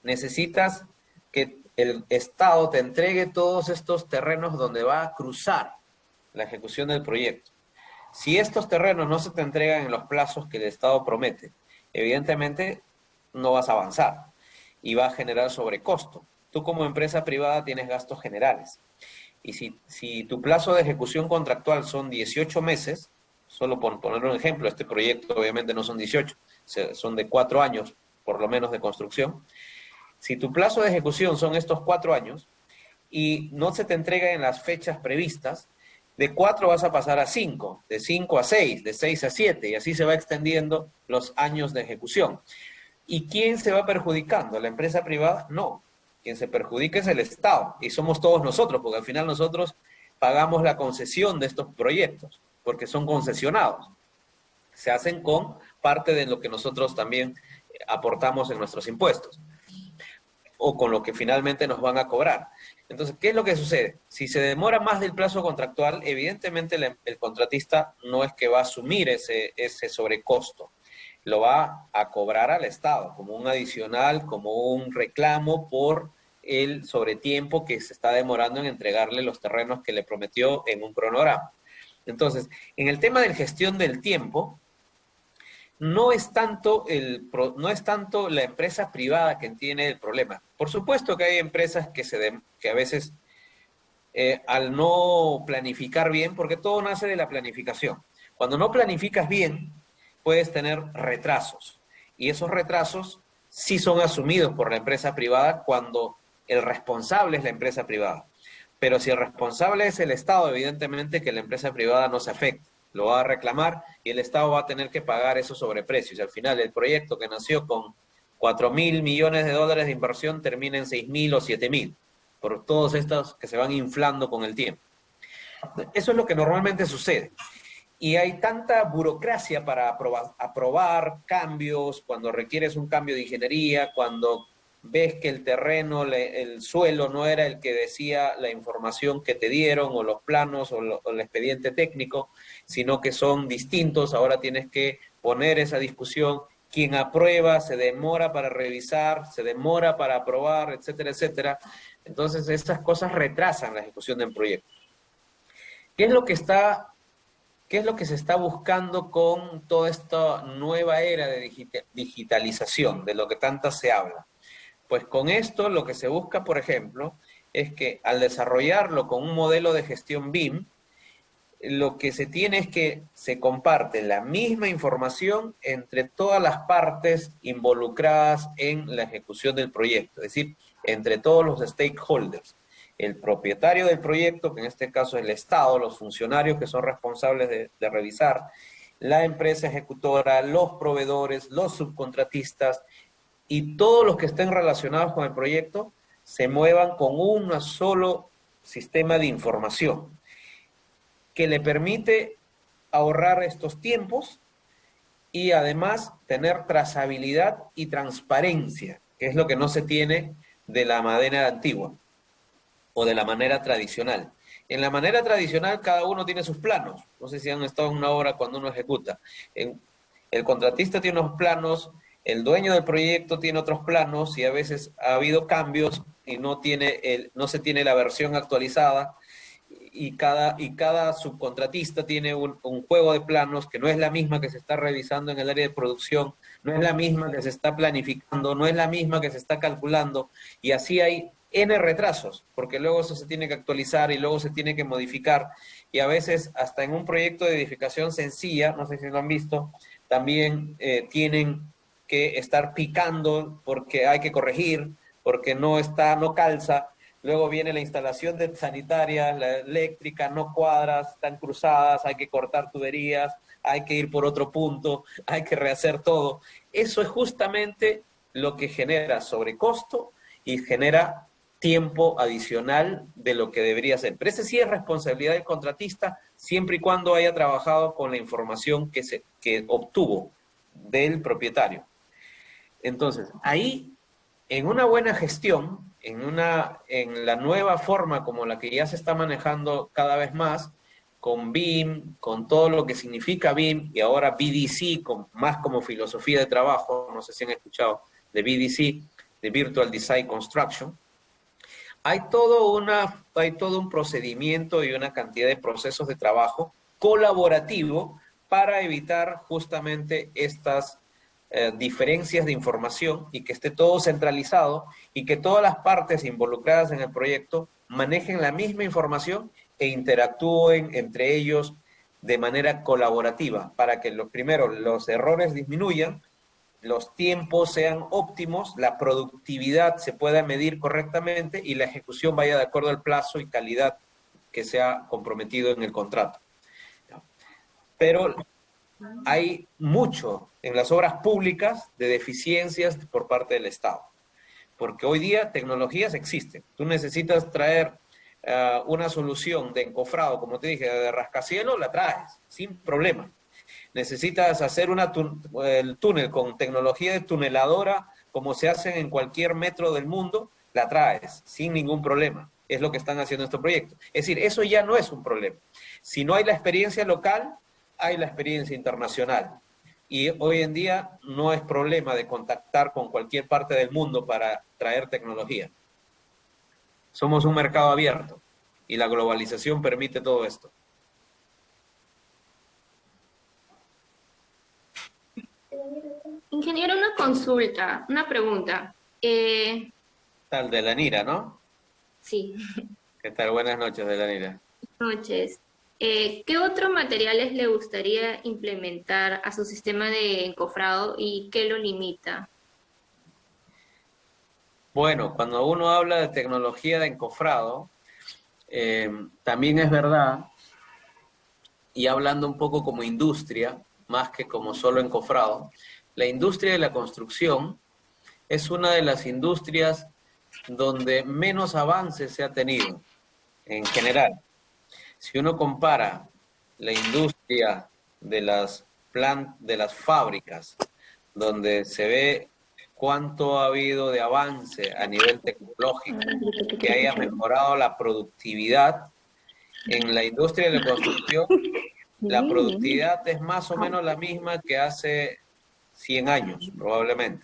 Speaker 1: necesitas que el Estado te entregue todos estos terrenos donde va a cruzar la ejecución del proyecto. Si estos terrenos no se te entregan en los plazos que el Estado promete, evidentemente no vas a avanzar y va a generar sobrecosto. Tú como empresa privada tienes gastos generales. Y si tu plazo de ejecución contractual son 18 meses, solo por poner un ejemplo, este proyecto obviamente no son 18, son de 4 años por lo menos de construcción. Si tu plazo de ejecución son estos 4 años y no se te entrega en las fechas previstas, de 4 vas a pasar a 5, de 5 a 6, de 6 a 7, y así se va extendiendo los años de ejecución. ¿Y quién se va perjudicando? ¿La empresa privada? No. Quien se perjudica es el Estado, y somos todos nosotros, porque al final nosotros pagamos la concesión de estos proyectos, porque son concesionados. Se hacen con parte de lo que nosotros también aportamos en nuestros impuestos, o con lo que finalmente nos van a cobrar. Entonces, ¿qué es lo que sucede? Si se demora más del plazo contractual, evidentemente el contratista no es que va a asumir ese sobrecosto. lo va a cobrar al Estado como un adicional, como un reclamo por el sobretiempo que se está demorando en entregarle los terrenos que le prometió en un cronograma. Entonces, en el tema de gestión del tiempo, no es tanto la empresa privada quien tiene el problema. Por supuesto que hay empresas que a veces al no planificar bien, porque todo nace de la planificación. Cuando no planificas bien, puedes tener retrasos. Y esos retrasos sí son asumidos por la empresa privada cuando el responsable es la empresa privada. Pero si el responsable es el Estado, evidentemente que la empresa privada no se afecta. Lo va a reclamar y el Estado va a tener que pagar esos sobreprecios. Y al final el proyecto que nació con 4.000 millones de dólares de inversión termina en 6.000 o 7.000, por todos estos que se van inflando con el tiempo. Eso es lo que normalmente sucede. Y hay tanta burocracia para aprobar cambios, cuando requieres un cambio de ingeniería, cuando ves que el terreno, el suelo no era el que decía la información que te dieron, o los planos, o el expediente técnico, sino que son distintos. Ahora tienes que poner esa discusión. Quien aprueba se demora para revisar, se demora para aprobar, etcétera, etcétera. Entonces, estas cosas retrasan la ejecución del proyecto. ¿Qué es lo que se está buscando con toda esta nueva era de digitalización, de lo que tanto se habla? Pues con esto lo que se busca, por ejemplo, es que al desarrollarlo con un modelo de gestión BIM, lo que se tiene es que se comparte la misma información entre todas las partes involucradas en la ejecución del proyecto, es decir, entre todos los stakeholders. El propietario del proyecto, que en este caso es el Estado, los funcionarios que son responsables de revisar, la empresa ejecutora, los proveedores, los subcontratistas y todos los que estén relacionados con el proyecto se muevan con un solo sistema de información que le permite ahorrar estos tiempos y además tener trazabilidad y transparencia, que es lo que no se tiene de la manera antigua o de la manera tradicional. En la manera tradicional cada uno tiene sus planos. No sé si han estado en una obra cuando uno ejecuta. El contratista tiene unos planos, el dueño del proyecto tiene otros planos y a veces ha habido cambios y no se tiene la versión actualizada y cada subcontratista tiene un juego de planos que no es la misma que se está revisando en el área de producción, no es la misma que se está planificando, no es la misma que se está calculando, y así hay N retrasos, porque luego eso se tiene que actualizar y luego se tiene que modificar, y a veces hasta en un proyecto de edificación sencilla, no sé si lo han visto, también tienen que estar picando porque hay que corregir, porque no calza. Luego viene la instalación de sanitaria, la eléctrica, no cuadras, están cruzadas, hay que cortar tuberías, hay que ir por otro punto, hay que rehacer todo. Eso es justamente lo que genera sobrecosto y genera tiempo adicional de lo que debería ser. Pero ese sí es responsabilidad del contratista, siempre y cuando haya trabajado con la información que obtuvo del propietario. Entonces, ahí, en una buena gestión, en la nueva forma como la que ya se está manejando cada vez más, con BIM, con todo lo que significa BIM, y ahora BDC, más como filosofía de trabajo, no sé si han escuchado de BDC, de Virtual Design Construction, hay todo un procedimiento y una cantidad de procesos de trabajo colaborativo para evitar justamente estas diferencias de información y que esté todo centralizado y que todas las partes involucradas en el proyecto manejen la misma información e interactúen entre ellos de manera colaborativa para que los errores disminuyan, los tiempos sean óptimos, la productividad se pueda medir correctamente y la ejecución vaya de acuerdo al plazo y calidad que se ha comprometido en el contrato. Pero hay mucho en las obras públicas de deficiencias por parte del Estado, porque hoy día tecnologías existen. Tú necesitas traer una solución de encofrado, como te dije, de rascacielos, la traes, sin problema. Necesitas hacer el túnel con tecnología de tuneladora, como se hace en cualquier metro del mundo, la traes, sin ningún problema. Es lo que están haciendo estos proyectos. Es decir, eso ya no es un problema. Si no hay la experiencia local, hay la experiencia internacional. y hoy en día no es problema de contactar con cualquier parte del mundo para traer tecnología. Somos un mercado abierto y la globalización permite todo esto.
Speaker 6: Ingeniero, una consulta, una pregunta.
Speaker 1: Tal Delanira, ¿no?
Speaker 6: Sí,
Speaker 1: ¿Qué tal? Buenas noches, Delanira.
Speaker 6: noches. ¿Qué otros materiales le gustaría implementar a su sistema de encofrado y qué lo limita?
Speaker 1: Bueno, cuando uno habla de tecnología de encofrado, también es verdad, y hablando un poco como industria, más que como solo encofrado, la industria de la construcción es una de las industrias donde menos avance se ha tenido en general. Si uno compara la industria de las fábricas, donde se ve cuánto ha habido de avance a nivel tecnológico, que haya mejorado la productividad, en la industria de la construcción, la productividad es más o menos la misma que hace 100 años, probablemente.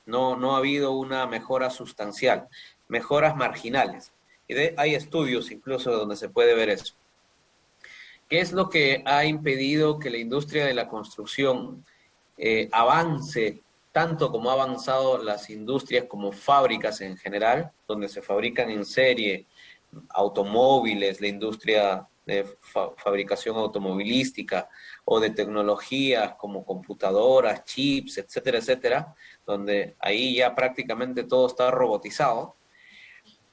Speaker 1: No ha habido una mejora sustancial, mejoras marginales. Hay estudios incluso donde se puede ver eso. ¿Qué es lo que ha impedido que la industria de la construcción avance tanto como ha avanzado las industrias como fábricas en general, donde se fabrican en serie automóviles, la industria de fabricación automovilística o de tecnologías como computadoras, chips, etcétera, etcétera, donde ahí ya prácticamente todo está robotizado?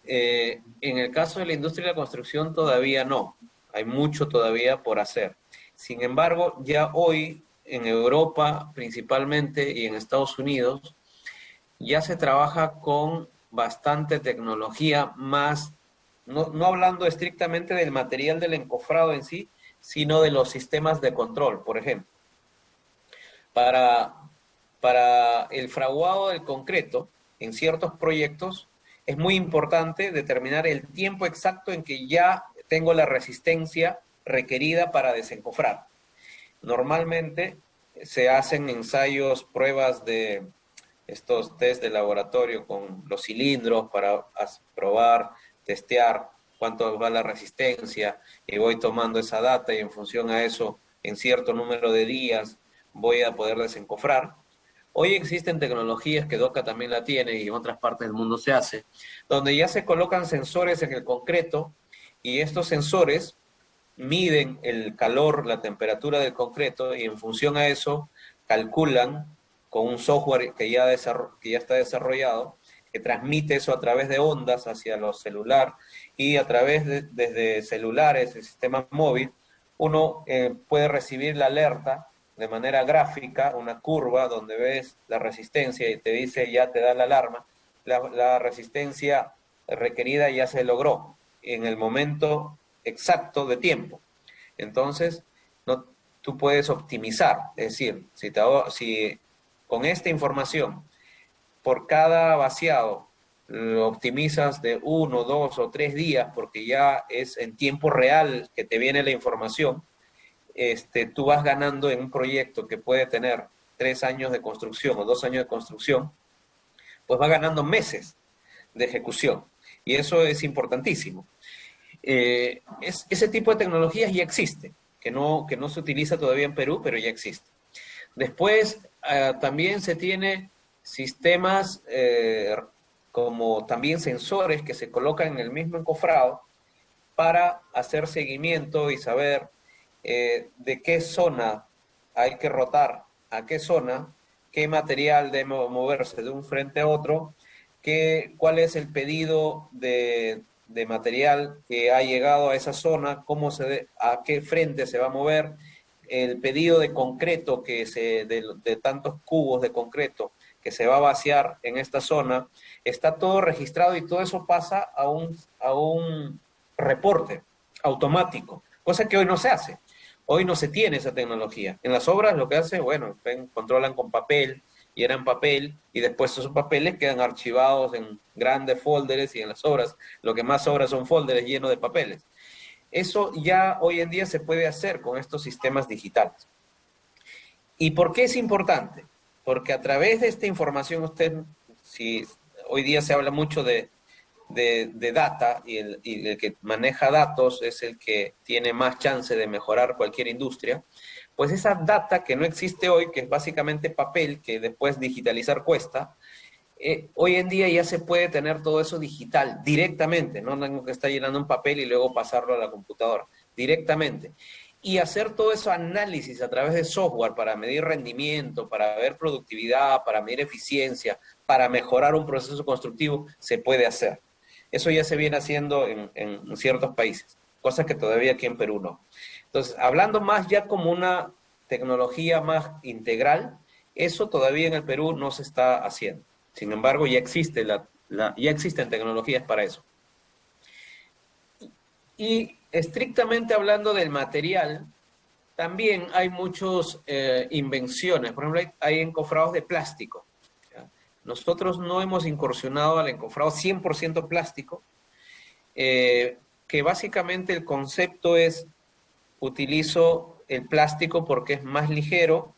Speaker 1: En el caso de la industria de la construcción todavía no, hay mucho todavía por hacer. Sin embargo, ya hoy en Europa principalmente y en Estados Unidos ya se trabaja con bastante tecnología más, no hablando estrictamente del material del encofrado en sí, sino de los sistemas de control, por ejemplo. Para, para el fraguado del concreto, en ciertos proyectos, es muy importante determinar el tiempo exacto en que ya tengo la resistencia requerida para desencofrar. Normalmente se hacen ensayos, pruebas de estos test de laboratorio con los cilindros para probar, testear cuánto va la resistencia, y voy tomando esa data y en función a eso, en cierto número de días, voy a poder desencofrar. Hoy existen tecnologías que DOCA también la tiene y en otras partes del mundo se hace, donde ya se colocan sensores en el concreto y estos sensores miden el calor, la temperatura del concreto y en función a eso calculan con un software que ya está desarrollado, que transmite eso a través de ondas hacia los celulares y a través desde celulares, el sistema móvil, uno puede recibir la alerta de manera gráfica, una curva donde ves la resistencia y te dice, ya te da la alarma, la resistencia requerida ya se logró en el momento exacto de tiempo. Entonces, no, tú puedes optimizar, es decir, si con esta información, por cada vaciado, lo optimizas de 1, 2 o 3 días, porque ya es en tiempo real que te viene la información, tú vas ganando en un proyecto que puede tener 3 años de construcción o 2 años de construcción, pues vas ganando meses de ejecución. Y eso es importantísimo. Ese tipo de tecnologías ya existe, que no se utiliza todavía en Perú, pero ya existe. Después, también se tiene sistemas como también sensores que se colocan en el mismo encofrado para hacer seguimiento y saber de qué zona hay que rotar, a qué zona, qué material debe moverse de un frente a otro, cuál es el pedido de material que ha llegado a esa zona, a qué frente se va a mover, el pedido de concreto de tantos cubos de concreto que se va a vaciar en esta zona, está todo registrado y todo eso pasa a un reporte automático, cosa que hoy no se hace. Hoy no se tiene esa tecnología. En las obras lo que hace, bueno, controlan con papel, y eran papel, y después esos papeles quedan archivados en grandes folders, y en las obras, lo que más sobra son folders llenos de papeles. Eso ya hoy en día se puede hacer con estos sistemas digitales. ¿Y por qué es importante? Porque a través de esta información usted, si hoy día se habla mucho de data y el que maneja datos es el que tiene más chance de mejorar cualquier industria, pues esa data que no existe hoy, que es básicamente papel, que después digitalizar cuesta, hoy en día ya se puede tener todo eso digital, directamente, no tengo que estar llenando un papel y luego pasarlo a la computadora, directamente. Y hacer todo eso análisis a través de software para medir rendimiento, para ver productividad, para medir eficiencia, para mejorar un proceso constructivo, se puede hacer. Eso ya se viene haciendo en ciertos países, cosas que todavía aquí en Perú no. Entonces, hablando más ya como una tecnología más integral, eso todavía en el Perú no se está haciendo. Sin embargo, ya ya existen tecnologías para eso. Y estrictamente hablando del material, también hay muchas invenciones. Por ejemplo, hay encofrados de plástico. ¿Ya? Nosotros no hemos incursionado al encofrado 100% plástico, que básicamente el concepto es, utilizo el plástico porque es más ligero,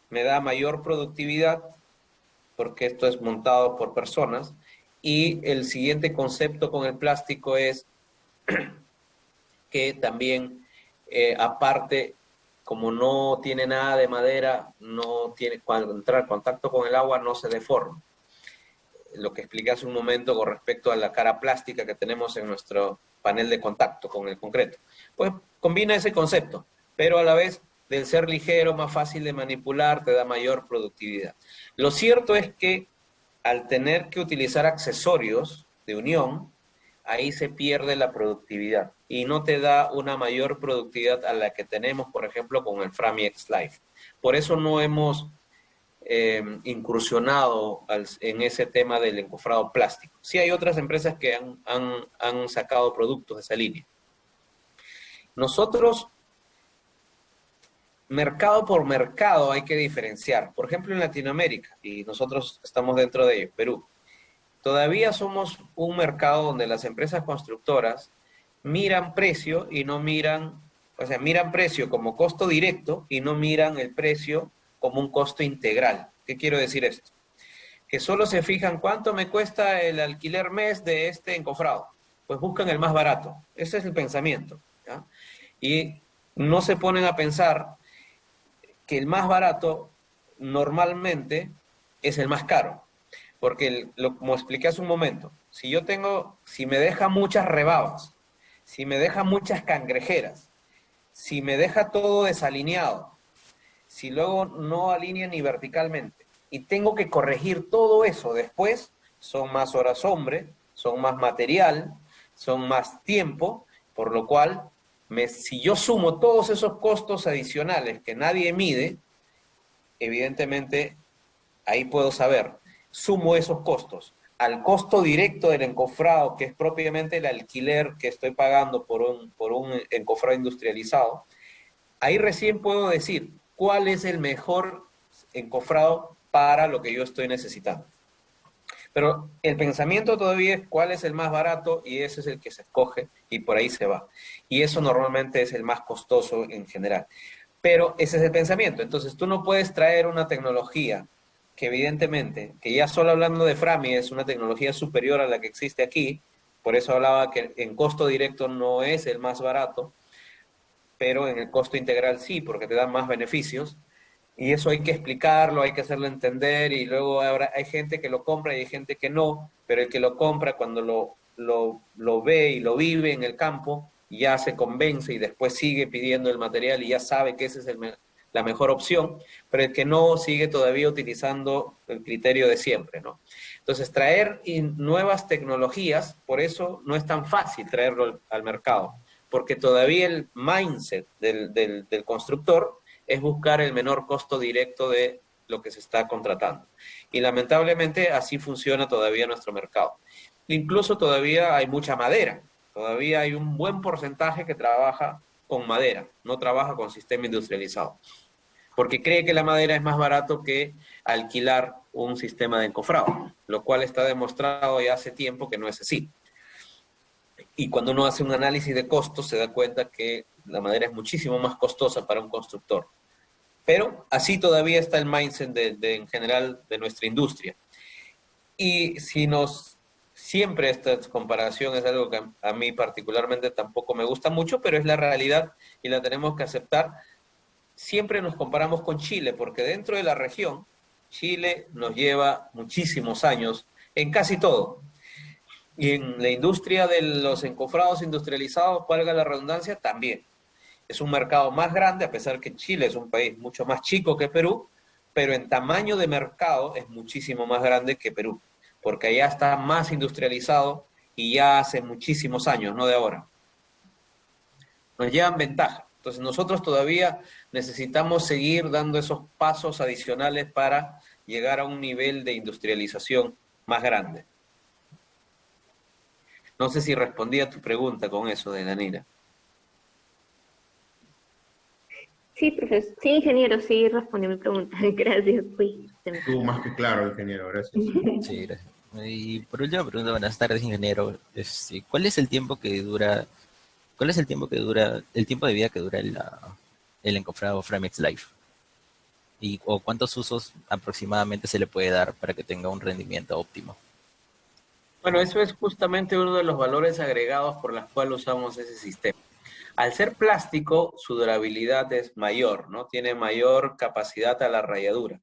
Speaker 1: me da mayor productividad, porque esto es montado por personas, y el siguiente concepto con el plástico es que también, aparte, como no tiene nada de madera, no tiene, cuando entra en contacto con el agua no se deforma. Lo que expliqué hace un momento con respecto a la cara plástica que tenemos en nuestro panel de contacto con el concreto. Pues combina ese concepto, pero a la vez, del ser ligero, más fácil de manipular, te da mayor productividad. Lo cierto es que al tener que utilizar accesorios de unión, ahí se pierde la productividad y no te da una mayor productividad a la que tenemos, por ejemplo, con el Frami X-Life. Por eso no hemos incursionado en ese tema del encofrado plástico. Sí hay otras empresas que han sacado productos de esa línea. Nosotros, mercado por mercado, hay que diferenciar. Por ejemplo, en Latinoamérica, y nosotros estamos dentro de ello, Perú, todavía somos un mercado donde las empresas constructoras miran precio y no miran, o sea, miran precio como costo directo y no miran el precio como un costo integral. ¿Qué quiero decir esto? Que solo se fijan cuánto me cuesta el alquiler mes de este encofrado. Pues buscan el más barato. Ese es el pensamiento, ¿ya? Y no se ponen a pensar que el más barato normalmente es el más caro. Porque, como expliqué hace un momento, si me deja muchas rebabas, si me deja muchas cangrejeras, si me deja todo desalineado, si luego no alinea ni verticalmente, y tengo que corregir todo eso después, son más horas hombre, son más material, son más tiempo, por lo cual, si yo sumo todos esos costos adicionales que nadie mide, evidentemente ahí puedo saber, sumo esos costos al costo directo del encofrado, que es propiamente el alquiler que estoy pagando por un encofrado industrializado, ahí recién puedo decir cuál es el mejor encofrado para lo que yo estoy necesitando. Pero el pensamiento todavía es cuál es el más barato y ese es el que se escoge y por ahí se va. Y eso normalmente es el más costoso en general. Pero ese es el pensamiento. Entonces tú no puedes traer una tecnología que evidentemente, que ya solo hablando de Frami es una tecnología superior a la que existe aquí, por eso hablaba que en costo directo no es el más barato, pero en el costo integral sí, porque te dan más beneficios, y eso hay que explicarlo, hay que hacerlo entender, y luego hay gente que lo compra y hay gente que no, pero el que lo compra cuando lo ve y lo vive en el campo, ya se convence y después sigue pidiendo el material y ya sabe que ese es la mejor opción, pero el que no sigue todavía utilizando el criterio de siempre, ¿no? Entonces, traer nuevas tecnologías, por eso no es tan fácil traerlo al mercado, porque todavía el mindset del constructor es buscar el menor costo directo de lo que se está contratando. Y lamentablemente así funciona todavía nuestro mercado. Incluso todavía hay mucha madera, todavía hay un buen porcentaje que trabaja con madera, no trabaja con sistema industrializado, porque cree que la madera es más barato que alquilar un sistema de encofrado, lo cual está demostrado ya hace tiempo que no es así. Y cuando uno hace un análisis de costos se da cuenta que la madera es muchísimo más costosa para un constructor. Pero así todavía está el mindset en general de nuestra industria. Y si siempre esta comparación es algo que a mí particularmente tampoco me gusta mucho, pero es la realidad y la tenemos que aceptar. Siempre nos comparamos con Chile, porque dentro de la región, Chile nos lleva muchísimos años en casi todo. Y en la industria de los encofrados industrializados, valga la redundancia, también. Es un mercado más grande, a pesar que Chile es un país mucho más chico que Perú, pero en tamaño de mercado es muchísimo más grande que Perú, porque allá está más industrializado y ya hace muchísimos años, no de ahora. Nos llevan ventaja. Entonces nosotros todavía necesitamos seguir dando esos pasos adicionales para llegar a un nivel de industrialización más grande. No sé si respondí a tu pregunta con eso de Danira.
Speaker 6: Sí, profesor. Sí, ingeniero, sí respondió mi pregunta. Gracias. Uy, se me-
Speaker 2: Estuvo más que claro, ingeniero, gracias.
Speaker 3: Sí, gracias. Y por última pregunta, buenas tardes, ingeniero. ¿Cuál es el tiempo que dura, el tiempo de vida que dura el encofrado Framex Life? O cuántos usos aproximadamente se le puede dar para que tenga un rendimiento óptimo?
Speaker 1: Bueno, eso es justamente uno de los valores agregados por los cuales usamos ese sistema. Al ser plástico, su durabilidad es mayor, ¿no? Tiene mayor capacidad a la rayadura.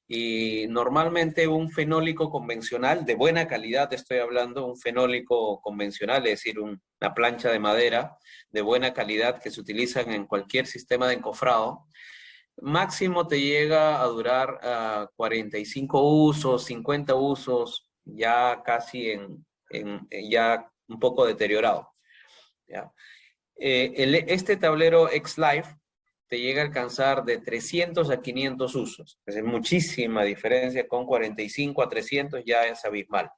Speaker 1: Y normalmente un fenólico convencional, de buena calidad estoy hablando, un fenólico convencional, es decir, una plancha de madera de buena calidad que se utilizan en cualquier sistema de encofrado, máximo te llega a durar 45 usos, 50 usos, ya casi ya un poco deteriorado. ¿Ya? Este tablero X-Life te llega a alcanzar de 300 a 500 usos. Es muchísima diferencia, con 45 a 300 ya es abismal.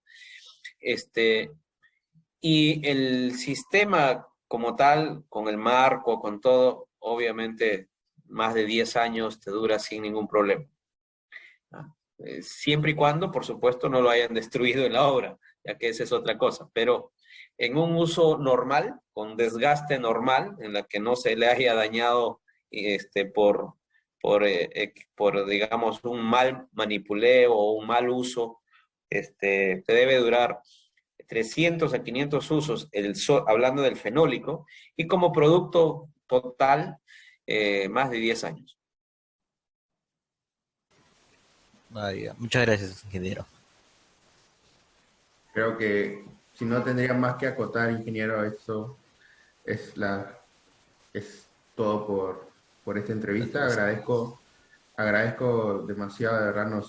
Speaker 1: Y el sistema como tal, con el marco, con todo, obviamente más de 10 años te dura sin ningún problema. Siempre y cuando, por supuesto, no lo hayan destruido en la obra, ya que esa es otra cosa. Pero en un uso normal, con desgaste normal, en la que no se le haya dañado digamos, un mal manipuleo o un mal uso, te debe durar 300 a 500 usos, hablando del fenólico, y como producto total, más de 10 años.
Speaker 3: Vaya, muchas gracias, ingeniero.
Speaker 2: Creo que si no tendría más que acotar, ingeniero, esto es todo por esta entrevista. Agradezco demasiado, de verdad,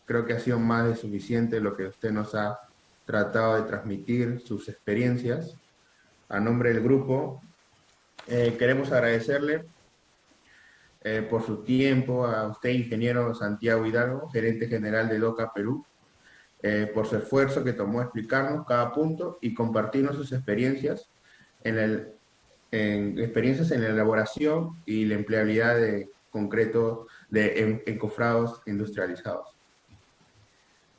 Speaker 2: creo que ha sido más de suficiente lo que usted nos ha tratado de transmitir, sus experiencias. A nombre del grupo, queremos agradecerle por su tiempo, a usted, ingeniero Santiago Hidalgo, gerente general de DOCA Perú, por su esfuerzo que tomó explicarnos cada punto y compartirnos sus experiencias experiencias en la elaboración y la empleabilidad de concreto de encofrados industrializados.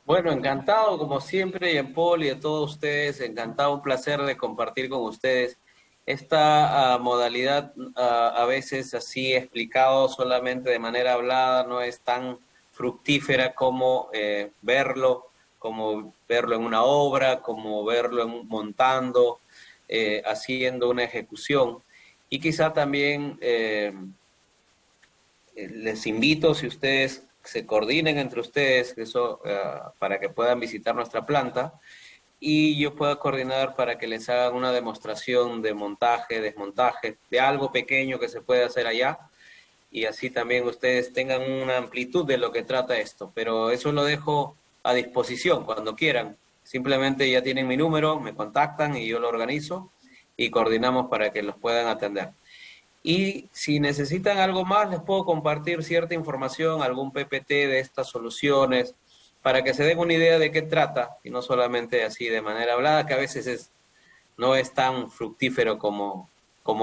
Speaker 1: Bueno, encantado como siempre, Jean-Paul, y a todos ustedes, encantado, un placer de compartir con ustedes esta modalidad, a veces así explicado solamente de manera hablada, no es tan fructífera como verlo en una obra, como verlo montando, haciendo una ejecución. Y quizá también les invito, si ustedes se coordinen entre ustedes, eso, para que puedan visitar nuestra planta, y yo pueda coordinar para que les hagan una demostración de montaje, desmontaje, de algo pequeño que se puede hacer allá, y así también ustedes tengan una amplitud de lo que trata esto. Pero eso lo dejo a disposición cuando quieran. Simplemente ya tienen mi número, me contactan y yo lo organizo y coordinamos para que los puedan atender. Y si necesitan algo más, les puedo compartir cierta información, algún PPT de estas soluciones, para que se den una idea de qué trata, y no solamente así de manera hablada, que a veces no es tan fructífero como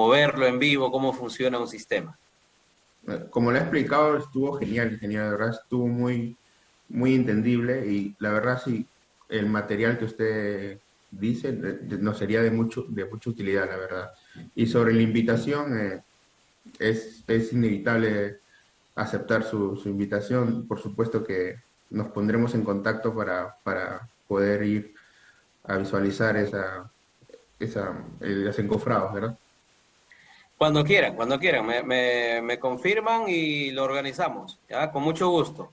Speaker 1: verlo en vivo, cómo funciona un sistema.
Speaker 2: Como le he explicado, estuvo genial, ingeniero, de verdad, estuvo muy, muy entendible, y la verdad sí, el material que usted dice nos sería de mucha utilidad, la verdad. Y sobre la invitación, es inevitable aceptar su invitación. Por supuesto que nos pondremos en contacto para poder ir a visualizar los encofrados, ¿verdad?
Speaker 1: Cuando quieran, me confirman y lo organizamos, ¿ya? Con mucho gusto.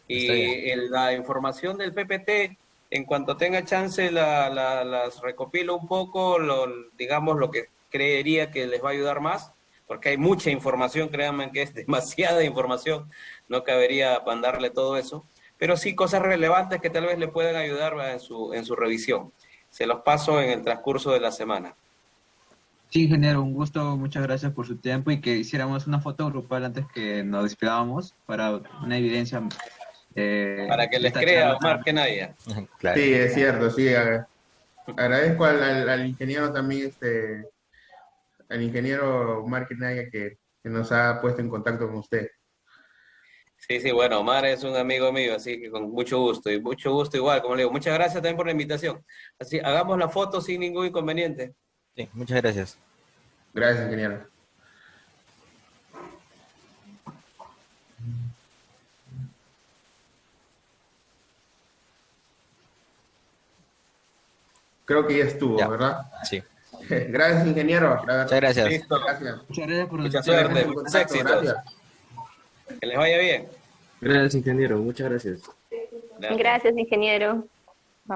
Speaker 3: Está bien.
Speaker 1: Y la información del PPT, en cuanto tenga chance, las recopilo un poco, digamos, lo que creería que les va a ayudar más, porque hay mucha información, créanme que es demasiada información, no cabería mandarle todo eso, pero sí cosas relevantes que tal vez le puedan ayudar en su revisión. Se los paso en el transcurso de la semana.
Speaker 4: Sí, ingeniero, un gusto, muchas gracias por su tiempo y que hiciéramos una foto grupal antes que nos despidábamos para una evidencia
Speaker 1: Para que
Speaker 4: de
Speaker 1: les
Speaker 4: esta
Speaker 1: crea
Speaker 4: charla
Speaker 1: Omar
Speaker 4: tan...
Speaker 1: Kenaya.
Speaker 3: Claro.
Speaker 2: Sí, es cierto, sí. Agradezco al ingeniero también, al ingeniero Omar Naya que nos ha puesto en contacto con usted.
Speaker 1: Sí, sí, bueno, Omar es un amigo mío, así que con mucho gusto, y mucho gusto igual, como le digo, muchas gracias también por la invitación. Así, hagamos la foto sin ningún inconveniente.
Speaker 3: Sí, muchas gracias.
Speaker 2: Gracias, ingeniero. Creo que ya estuvo,
Speaker 3: Ya,
Speaker 2: ¿verdad?
Speaker 3: sí.
Speaker 2: Gracias, ingeniero.
Speaker 3: Muchas gracias.
Speaker 1: Listo,
Speaker 2: Gracias.
Speaker 4: Muchas gracias por su
Speaker 1: mucha
Speaker 4: tiempo.
Speaker 1: suerte,
Speaker 2: En
Speaker 1: muchos
Speaker 2: contacto,
Speaker 1: éxitos,
Speaker 2: gracias.
Speaker 1: que les vaya bien.
Speaker 5: Gracias, ingeniero. Muchas gracias.
Speaker 1: Gracias.
Speaker 6: Gracias, ingeniero.